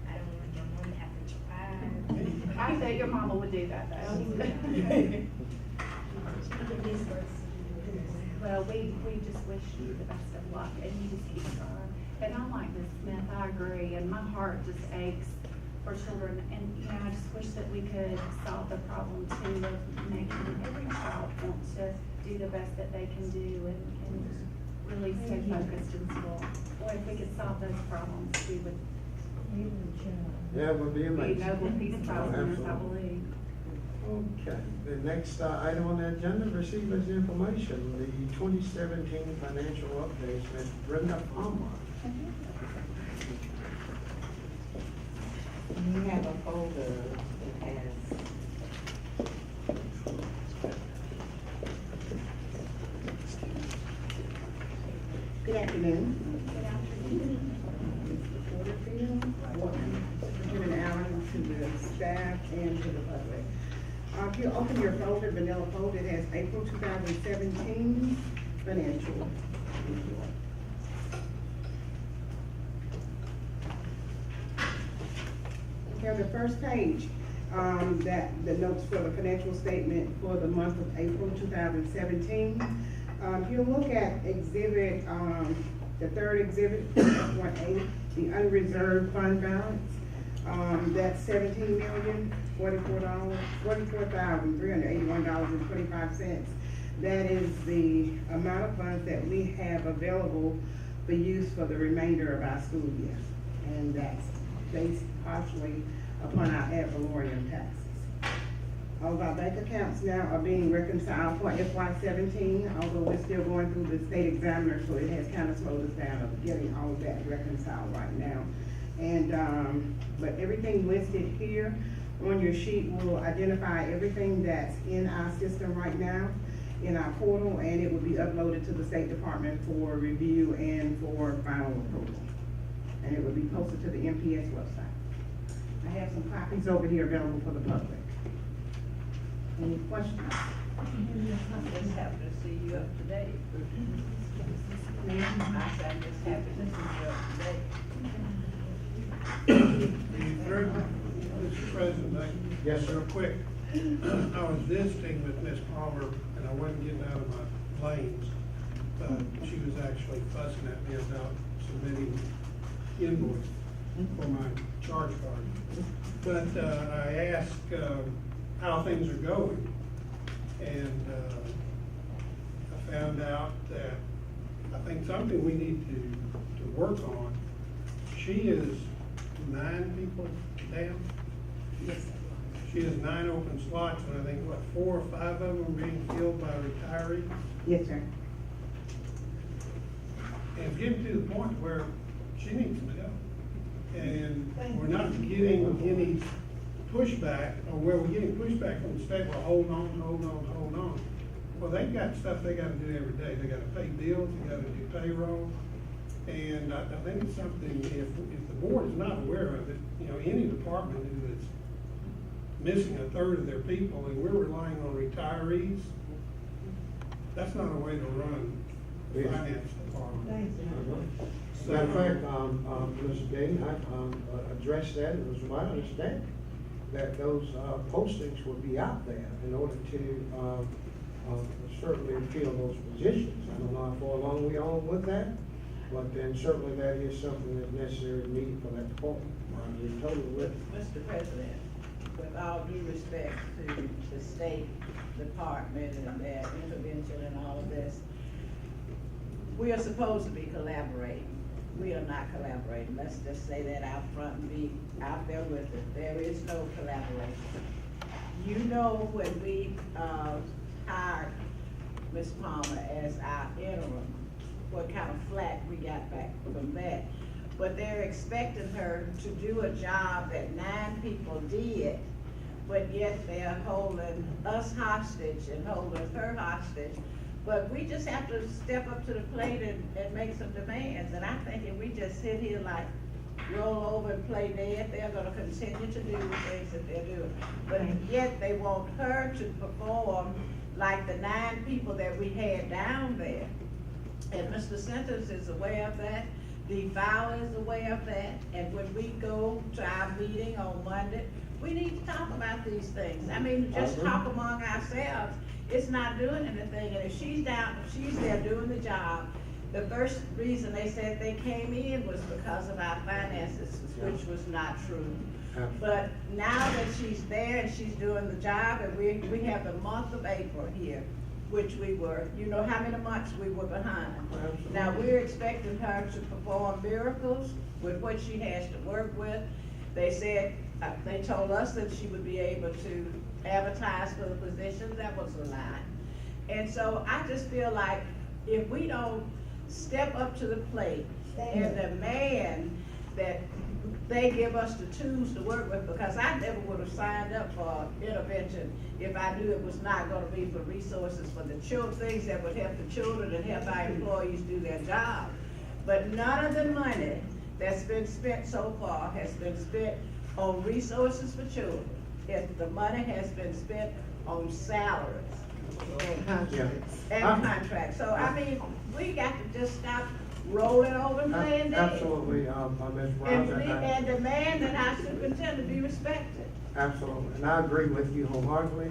I don't want my mom to have to drive. I bet your mama would do that though. Well, we just wish you the best of luck, and you just keep trying. And I'm like Ms. Smith, I agree, and my heart just aches for children. And, you know, I just wish that we could solve the problem too of making every child want to do the best that they can do and really stay focused in school. Boy, if we could solve those problems, we would Yeah, it would be be amazing. noble peace Oh, prize winners, I absolutely. believe. Okay, the next item on the agenda, receive as information, the 2017 financial updates, Ms. Brenda Palmer. You have a folder that has. Good afternoon. staff and to the public. If you open your folder, vanilla folder, it has April 2017 financial report. Okay, on the first page, the notes for the financial statement for the month of April 2017. If you look at exhibit, the third exhibit, 1A, the unreserved fund balance, that's $44,381.25. That is the amount of funds that we have available for use for the remainder of our school year. And that's based partially upon our ad valorem taxes. All of our bank accounts now are being reconciled for FY17, although we're still going through the state examiner, so it has kind of slowed us down of getting all of that reconciled right now. And, but everything listed here on your sheet will identify everything that's in our system right now, in our portal, and it will be uploaded to the State Department for review and for final approval. And it will be posted to the MPS website. I have some copies over here available for the public. Any questions? I just happy to see you up to date. I said, I'm just happy to see you up to date. Mr. President, Yes, sir. real quick, I was visiting with Miss Palmer, and I wasn't getting out of my lanes, but she was actually fussing at me about submitting invoice for my charge card. But I asked how things are going, and I found out that I think something we need to work on. She is 9 people down. Yes. She has 9 open slots, and I think, what, 4 or 5 of them are being filled by retirees? Yes, sir. And it's getting to the point where she needs some help. And we're not getting any pushback, or where we're getting pushback from the state, well, hold on. Well, they've got stuff they gotta do every day. They gotta pay bills, they gotta do payroll. And I think it's something, if the board is not aware of it, you know, any department who is missing a third of their people, and we're relying on retirees, that's not a way to run the finance department. As a matter of fact, Mr. Gaten, I addressed that, it was my understanding that those postings would be out there in order to certainly fill those positions. I don't know how far along we are with that, but then certainly that is something that's necessary and needed for that department. I'm totally with it. Mr. President, with all due respect to the State Department and their intervention and all of this, we are supposed to be collaborating. We are not collaborating. Let's just say that out front and be out there with it. There is no collaboration. You know, when we hired Ms. Palmer as our interim, what kind of flack we got back from that. But they're expecting her to do a job that 9 people did, but yet they're holding us hostage and holding her hostage. But we just have to step up to the plate and make some demands. And I think if we just sit here like roll over and play dead, they're gonna continue to do the things that they're doing. But yet they want her to perform like the 9 people that we had down there. And Mr. Sentence is aware of that. The Fowler is aware of that. And when we go to our meeting on Monday, we need to talk about these things. I mean, just talk among ourselves. It's not doing anything, and if she's there doing the job, the first reason they said they came in was because of our finances, which was not true. But now that she's there and she's doing the job, and we have the month of April here, which we were, you know how many months we were behind. Now we're expecting her to perform miracles with what she has to work with. They said, they told us that she would be able to advertise for the position. That was a lie. And so I just feel like if we don't step up to the plate and demand that they give us the tools to work with, because I never would have signed up for intervention if I knew it was not going to be for resources for the children, things that would help the children and help our employees do their job. But none of the money that's been spent so far has been spent on resources for children if the money has been spent on salaries And contracts. and contracts. So, I mean, we got to just stop rolling over and playing dead. Absolutely, Ms. And, Ross, and demand that our superintendent be respected. absolutely, and I agree with you wholeheartedly.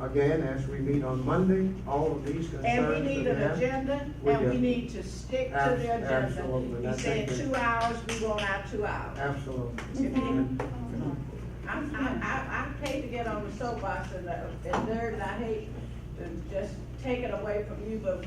Again, as we meet on Monday, all of these concerns And we that need we an have, agenda, we and we do. need to stick to the agenda. Absolutely. He That's said it. 2 hours, we want our 2 hours. Absolutely. I hate to get on the soapbox and nerd, and I hate to just take it away from you, but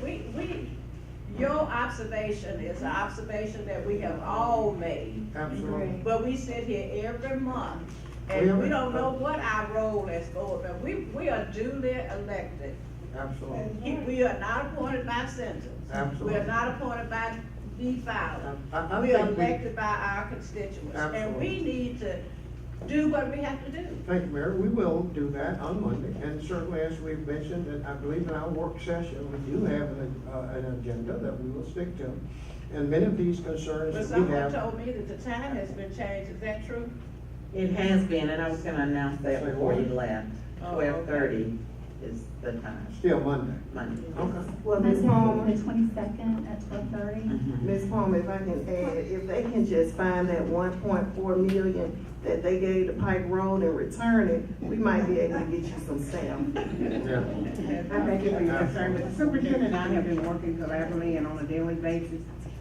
your observation is an observation that we have all made. Absolutely. But we sit here every month, We and we are- don't know what our role is going, but we are duly elected. Absolutely. We are not appointed by census. Absolutely. We are not appointed by defiling. I We are think we- elected by our constituents, and Absolutely. we need to do what we have to do. Thank you, Mayor. We will do that on Monday, and certainly, as we've mentioned, and I believe in our work session, we do have an agenda that we will stick to. And many of these concerns But that we someone have. told me that the time has been changed, is that true? It has been, and I was gonna announce that Say before you what? left. Oh, okay. 12:30 is the time, Still Monday. Monday. Okay. Well, Ms. Palmer, The 22nd at 12:30. Mhm. Ms. Palmer, if I can add, if they can just find that 1.4 million that they gave to Pike Road and return it, we might be able to get you some staff. Yeah. I thank you for your concern, but the superintendent and I have been working collaboratively and on a daily basis.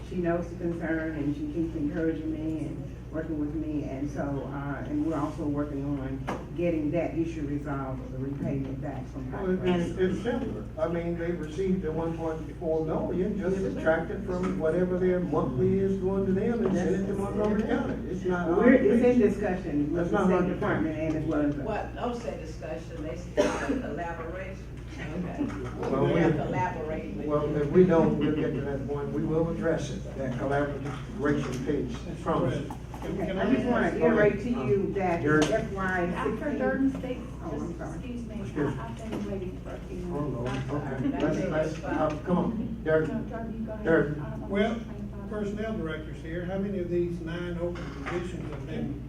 She knows the concern and she keeps encouraging me and working with me, and so, and we're also working on getting that issue resolved, the repayment back from Pike Well, Road. it's similar. I mean, they received the 1.4 million, just subtract it from whatever their monthly is going to them and send it to Montgomery County. It's not. It's in discussion with That's the not State hard to Department and as well as. What, don't say discussion, they say collaboration. Okay. Well, We have collaborated with Well, you. if we don't, we'll get to that point. We will address it, that collaboration piece. Promise. Okay, I just want to iterate to you that You're- FY After Jordan speaks, Oh, I'm just sorry. excuse me, Excuse me. I've been waiting for a few Oh, minutes. Lord, I'm okay. sorry. Come on, Derek. No, Jordan, you go ahead. Derek. I don't want Well, to change my- personnel director's here, how many of these 9 open positions have been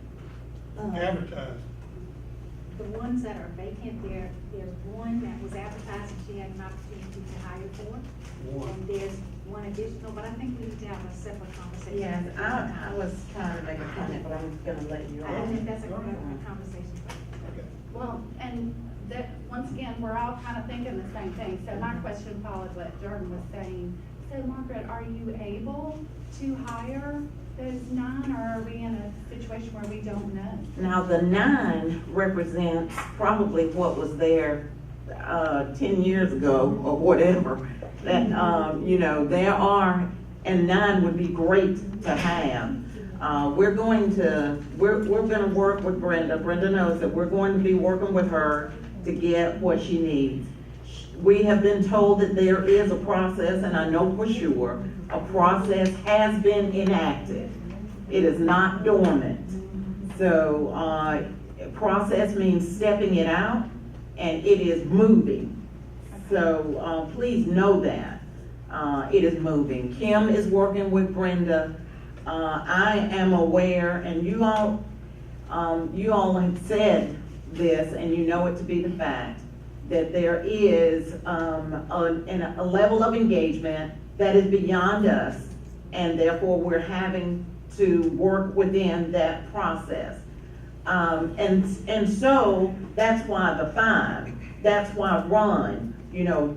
advertised? The ones that are vacant, there's one that was advertised and she had an opportunity to hire for. And there's one additional, but I think we need to have a separate conversation. Yes, I was trying to make a comment, but I'm gonna let you I think on. that's a conversation. Well, and that, once again, we're all kind of thinking the same thing. So my question followed what Jordan was saying. So Margaret, are you able to hire those 9, or are we in a situation where we don't know? Now, the 9 represents probably what was there 10 years ago or whatever. That, there are, and 9 would be great to have. We're gonna work with Brenda. Brenda knows that we're going to be working with her to get what she needs. We have been told that there is a process, and I know for sure, a process has been enacted. It is not dormant. So, process means stepping it out, and it is moving. So, please know that, it is moving. Kim is working with Brenda. I am aware, and you all have said this, and you know it to be the fact, that there is a level of engagement that is beyond us, and therefore we're having to work within that process. And so that's why the 5, that's why Ron,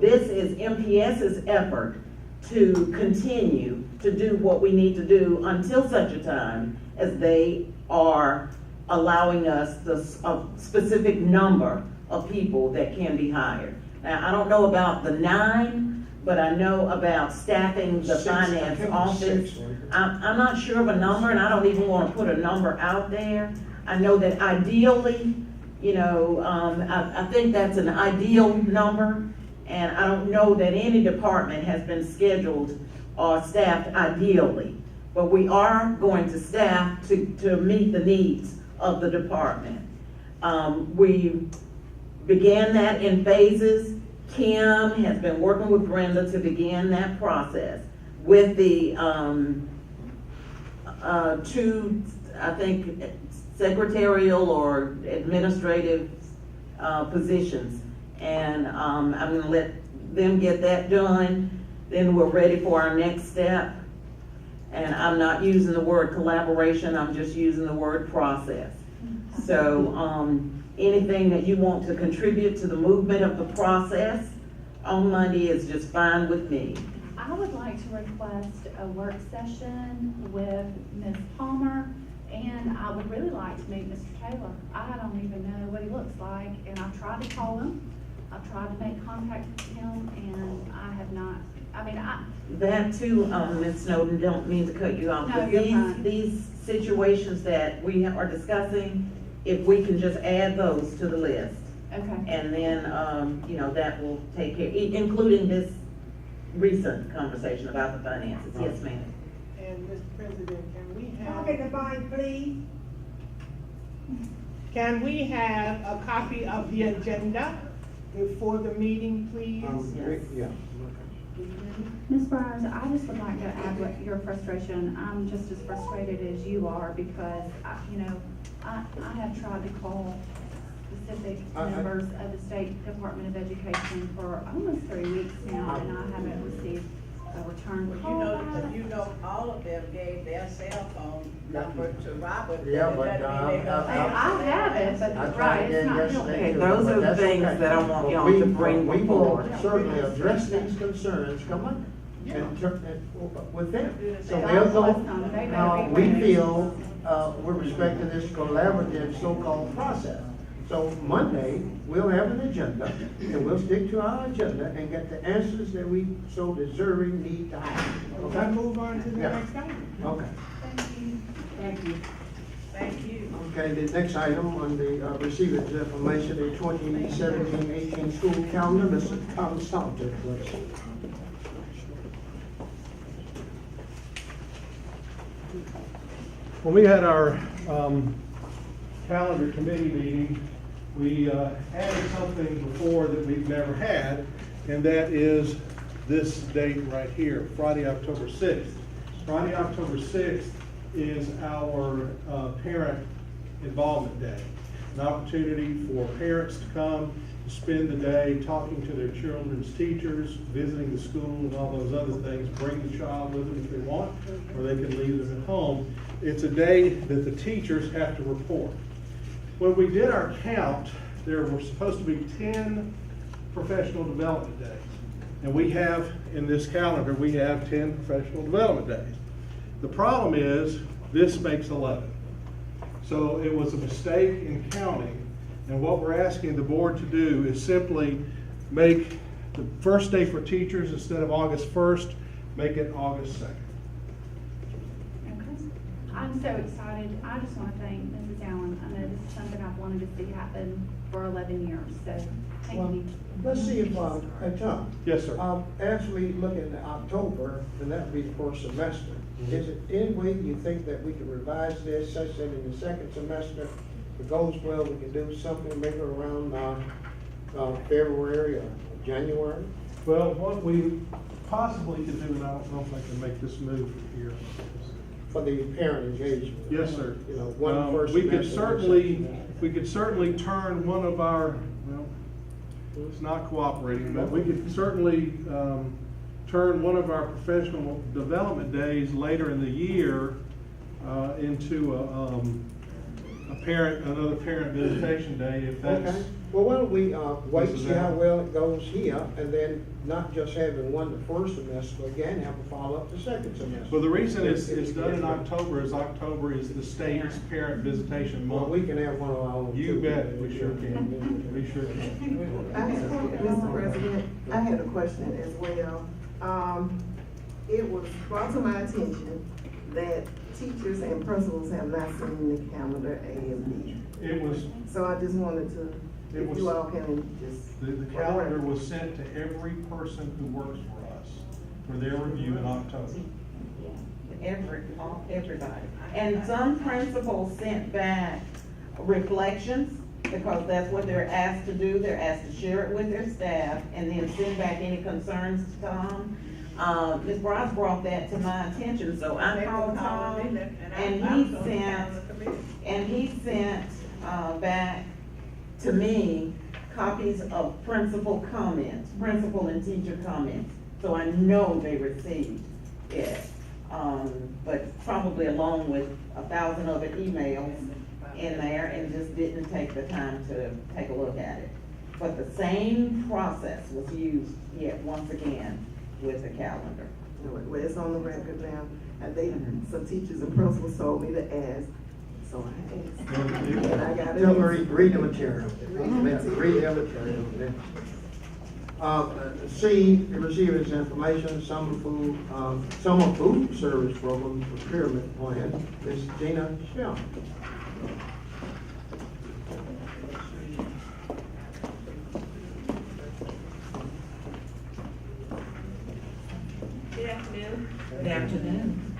this is MPS's effort to continue to do what we need to do until such a time as they are allowing us a specific number of people that can be hired. Now, I don't know about the 9, but I know about staffing the 6, I finance think office. 6. I'm not sure of a number, and I don't even want to put a number out there. I know that ideally, I think that's an ideal number, and I don't know that any department has been scheduled or staffed ideally. But we are going to staff to meet the needs of the department. We began that in phases. Kim has been working with Brenda to begin that process with the 2, I think, secretarial or administrative positions. And I'm gonna let them get that done, then we're ready for our next step. And I'm not using the word collaboration, I'm just using the word process. So anything that you want to contribute to the movement of the process on Monday is just fine with me. I would like to request a work session with Ms. Palmer, and I would really like to meet Mr. Taylor. I don't even know what he looks like, and I've tried to call him, I've tried to make contact with him, and I have not, That too, Ms. Snowden, don't mean to cut you off, No, but you're fine. these situations that we are discussing, if we can just add those to the list. Okay. And then, that will take care, including this recent conversation about the finances. Yes, ma'am. And Mr. President, can we have? Talk at the mic, please. Can we have a copy of the agenda before the meeting, please? Yeah. Ms. Byers, I just would like to add what your frustration, I'm just as frustrated as you are because, I have tried to call specific members of the State Department of Education for almost 3 weeks now, and I haven't received a return call back. All of them gave their cell phone number to Robert. Yeah, but, I have it, but right, it's not helping. Okay, those are the things that I want y'all to bring We before. will certainly address these concerns, come on, with them. So They they'll also know come, they better how be we ready. feel, with respect to this collaborative so-called process. So Monday, we'll have an agenda, and we'll stick to our agenda and get the answers that we so deserving need to have. Okay, Okay? move on to the Yeah. next item. Okay. Thank you. Thank you. Okay, the next item on the receiving information, the 2017-18 school calendar, Mr. Thomas Salter, please. When we had our calendar committee meeting, we added something before that we've never had, and that is this date right here, Friday, October 6th. Friday, October 6th is our parent involvement day. An opportunity for parents to come, to spend the day talking to their children's teachers, visiting the school and all those other things, bring the child with them if they want, or they can leave them at home. It's a day that the teachers have to report. When we did our count, there were supposed to be 10 professional development days. And we have, in this calendar, we have 10 professional development days. The problem is, this makes 11. So it was a mistake in counting, and what we're asking the board to do is simply make the first day for teachers, instead of August 1st, make it August 2nd. I'm so excited. I just want to thank Mrs. Allen. I know this is something I've wanted to see happen for 11 years, so thank you. Let's see if, Tom. Yes, sir. As we look into October, and that would be the first semester, is it any way you think that we can revise this such that in the second semester, if it goes well, we can do something maybe around February or January? Well, what we possibly could do, and I don't know if I can make this move from here. For the parent engagement? Yes, sir. One first we could semester, certainly turn one of our, well, it's not cooperating, but we could certainly turn one of our professional development days later in the year into another parent visitation day, if that's. Okay. Well, why don't we wait, Mrs. see how Allen? well it goes here, and then not just having one the first semester, but again, have a follow-up the second semester. Well, the reason it's done in October is the state's parent visitation month. Well, we can have one of our own. You too. bet, we sure can. We sure can. Mr. President, I had a question as well. It was brought to my attention that teachers and principals have not seen the calendar A and B. It was. So I just wanted to, if you all can just. The calendar was sent to every person who works for us for their review in October. Everybody. And some principals sent back reflections, because that's what they're asked to do. They're asked to share it with their staff and then send back any concerns to Tom. Ms. Bryce brought that to my attention, so I called Tom, and he sent back to me copies of principal comments, principal and teacher comments. So I know they received it, but probably along with 1,000 other emails in there, and just didn't take the time to take a look at it. But the same process was used yet once again with the calendar. Well, it's on the record now, and some teachers and principals told me to ask, so I asked. And I got it. Tell them to read the material. Read the material. C, to receive this information, summer food service program procurement plan, Ms. Gina Shell. Good afternoon. Good afternoon.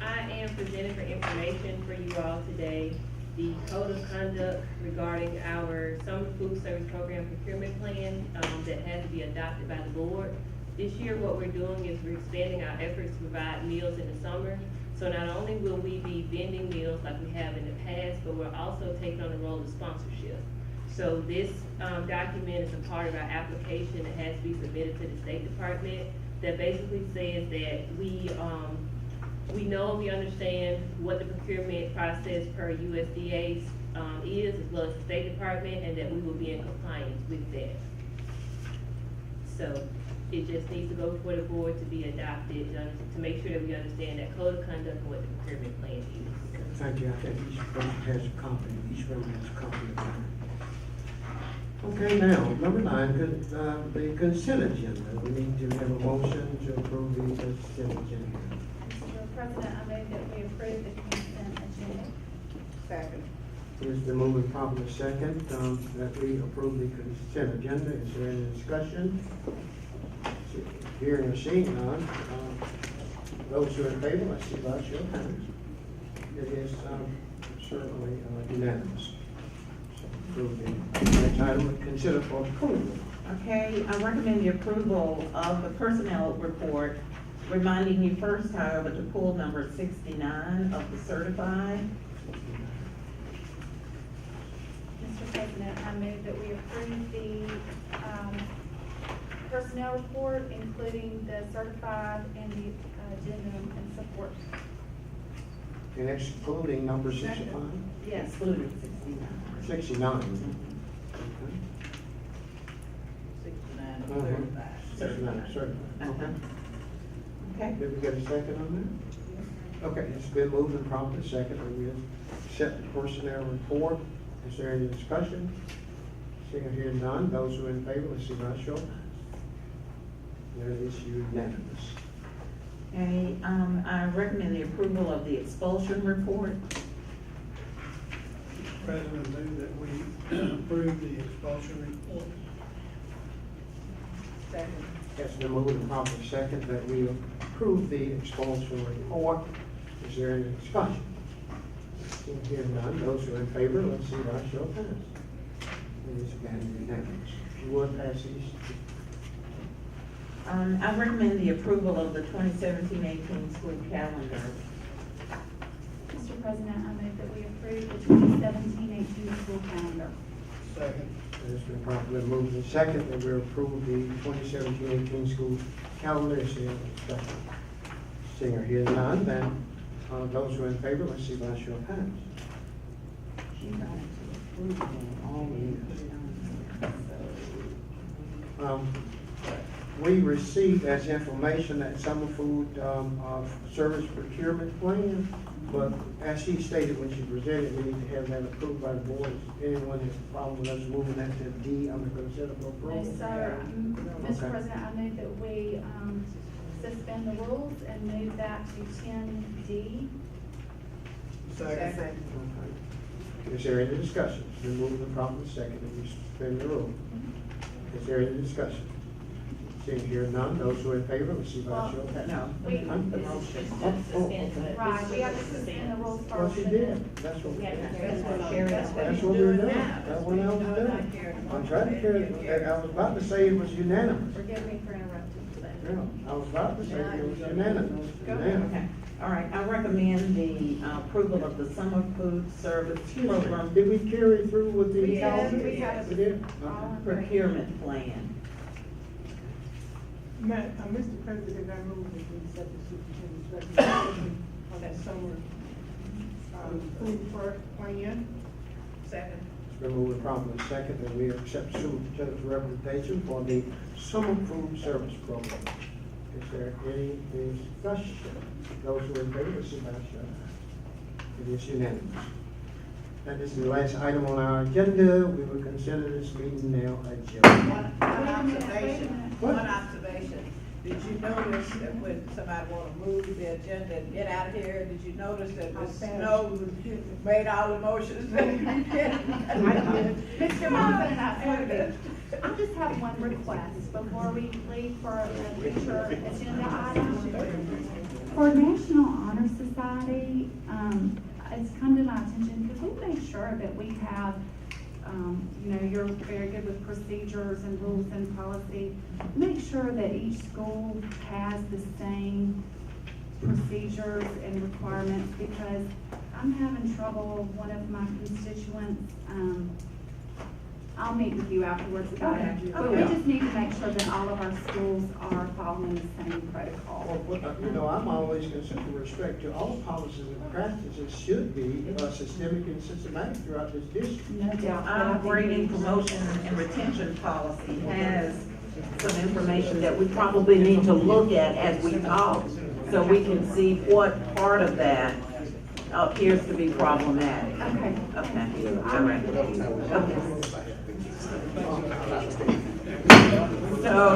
I am presenting for information for you all today the code of conduct regarding our summer food service program procurement plan that has to be adopted by the board. This year, what we're doing is we're expanding our efforts to provide meals in the summer. So not only will we be vending meals like we have in the past, but we're also taking on the role of sponsorship. So this document is a part of our application that has to be submitted to the State Department that basically says that we know and we understand what the procurement process per USDA is, as well as the State Department, and that we will be in compliance with that. So it just needs to go before the board to be adopted, to make sure that we understand that code of conduct and what the procurement plan is. Thank you. I think each person has a copy, each member has a copy of that. Okay, now, number 9, the consent agenda. We need to have a motion to approve the consent agenda. Mr. President, I move that we approve the consent agenda. Second. It's been moved and properly second, that we approve the consent agenda. Is there any discussion? Hearing or seeing none, those who are in favor, let's see by show of hands. It is certainly unanimous. Next item, consider for approval. Okay, I recommend the approval of the personnel report, reminding you first, however, to pull number 69 of the certified. Mr. President, I move that we approve the personnel report, including the certified and the addendum and support. And excluding number 65? Yes. Excluding 69. 69. 69, certified. Okay. Did we get a second on that? Okay, it's been moved and properly second, and we accept the personnel report. Is there any discussion? Seeing or hearing none, those who are in favor, let's see by show of hands. There it is unanimous. Okay, I recommend the approval of the expulsion report. President, move that we approve the expulsion report. Second. It's been moved and properly second that we approve the expulsion report. Is there any discussion? Seeing here none, those who are in favor, let's see by show of hands. It is again unanimous. If you would pass these. I recommend the approval of the 2017-18 school calendar. Mr. President, I move that we approve the 2017-18 school calendar. Second. It's been properly moved and second that we approve the 2017-18 school calendar. Is there any discussion? Seeing or hearing none, then those who are in favor, let's see by show of hands. We received as information that summer food service procurement plan, but as she stated when she presented, we need to have that approved by the board. Anyone has a problem with us moving that to D under consent of approval? No, sir. Mr. President, I move that we suspend the rules and move that to 10D. Second. Okay. Is there any discussion? It's been moved and properly second that we suspend the rule. Is there any discussion? Seeing here none, those who are in favor, let's see by show of hands. No. We- Right, we have to suspend the rules first. Well, she did. That's what we did. That's what we're doing. That's what I was doing. I'm trying to carry it. I was about to say it was unanimous. Forgive me for interrupting today. I was about to say it was unanimous. Unanimous. Okay, all right, I recommend the approval of the summer food service program Did we carry through with the? We did, we had a- We did? all in procurement plan. Mr. President, I move that we accept the superintendent's recommendation on that summer, food first plan. Second. It's been moved and properly second that we accept superintendent's recommendation for the summer food service program. Is there any discussion? Those who are in favor, signify by saying aye. It is unanimous. That is the last item on our agenda. We will consider this meeting now adjourned. One observation, one observation. Did you notice that when somebody wanna move the agenda and get out of here, did you notice that the snow made all the motions? Mr. Marvin, I just have one request before we leave for a future agenda item. For National Honor Society, it's come to my attention, could we make sure that we have, you're very good with procedures and rules and policy. Make sure that each school has the same procedures and requirements, because I'm having trouble, one of my constituents, I'll meet with you afterwards about it. But we just need to make sure that all of our schools are following the same protocol. Well, I'm always concerned with respect to all policies and practices should be systemic and systematic throughout this district. No doubt. Our grading, promotion, and retention policy has some information that we probably need to look at as we talk, so we can see what part of that appears to be problematic. Okay. Okay, all right. Okay. So,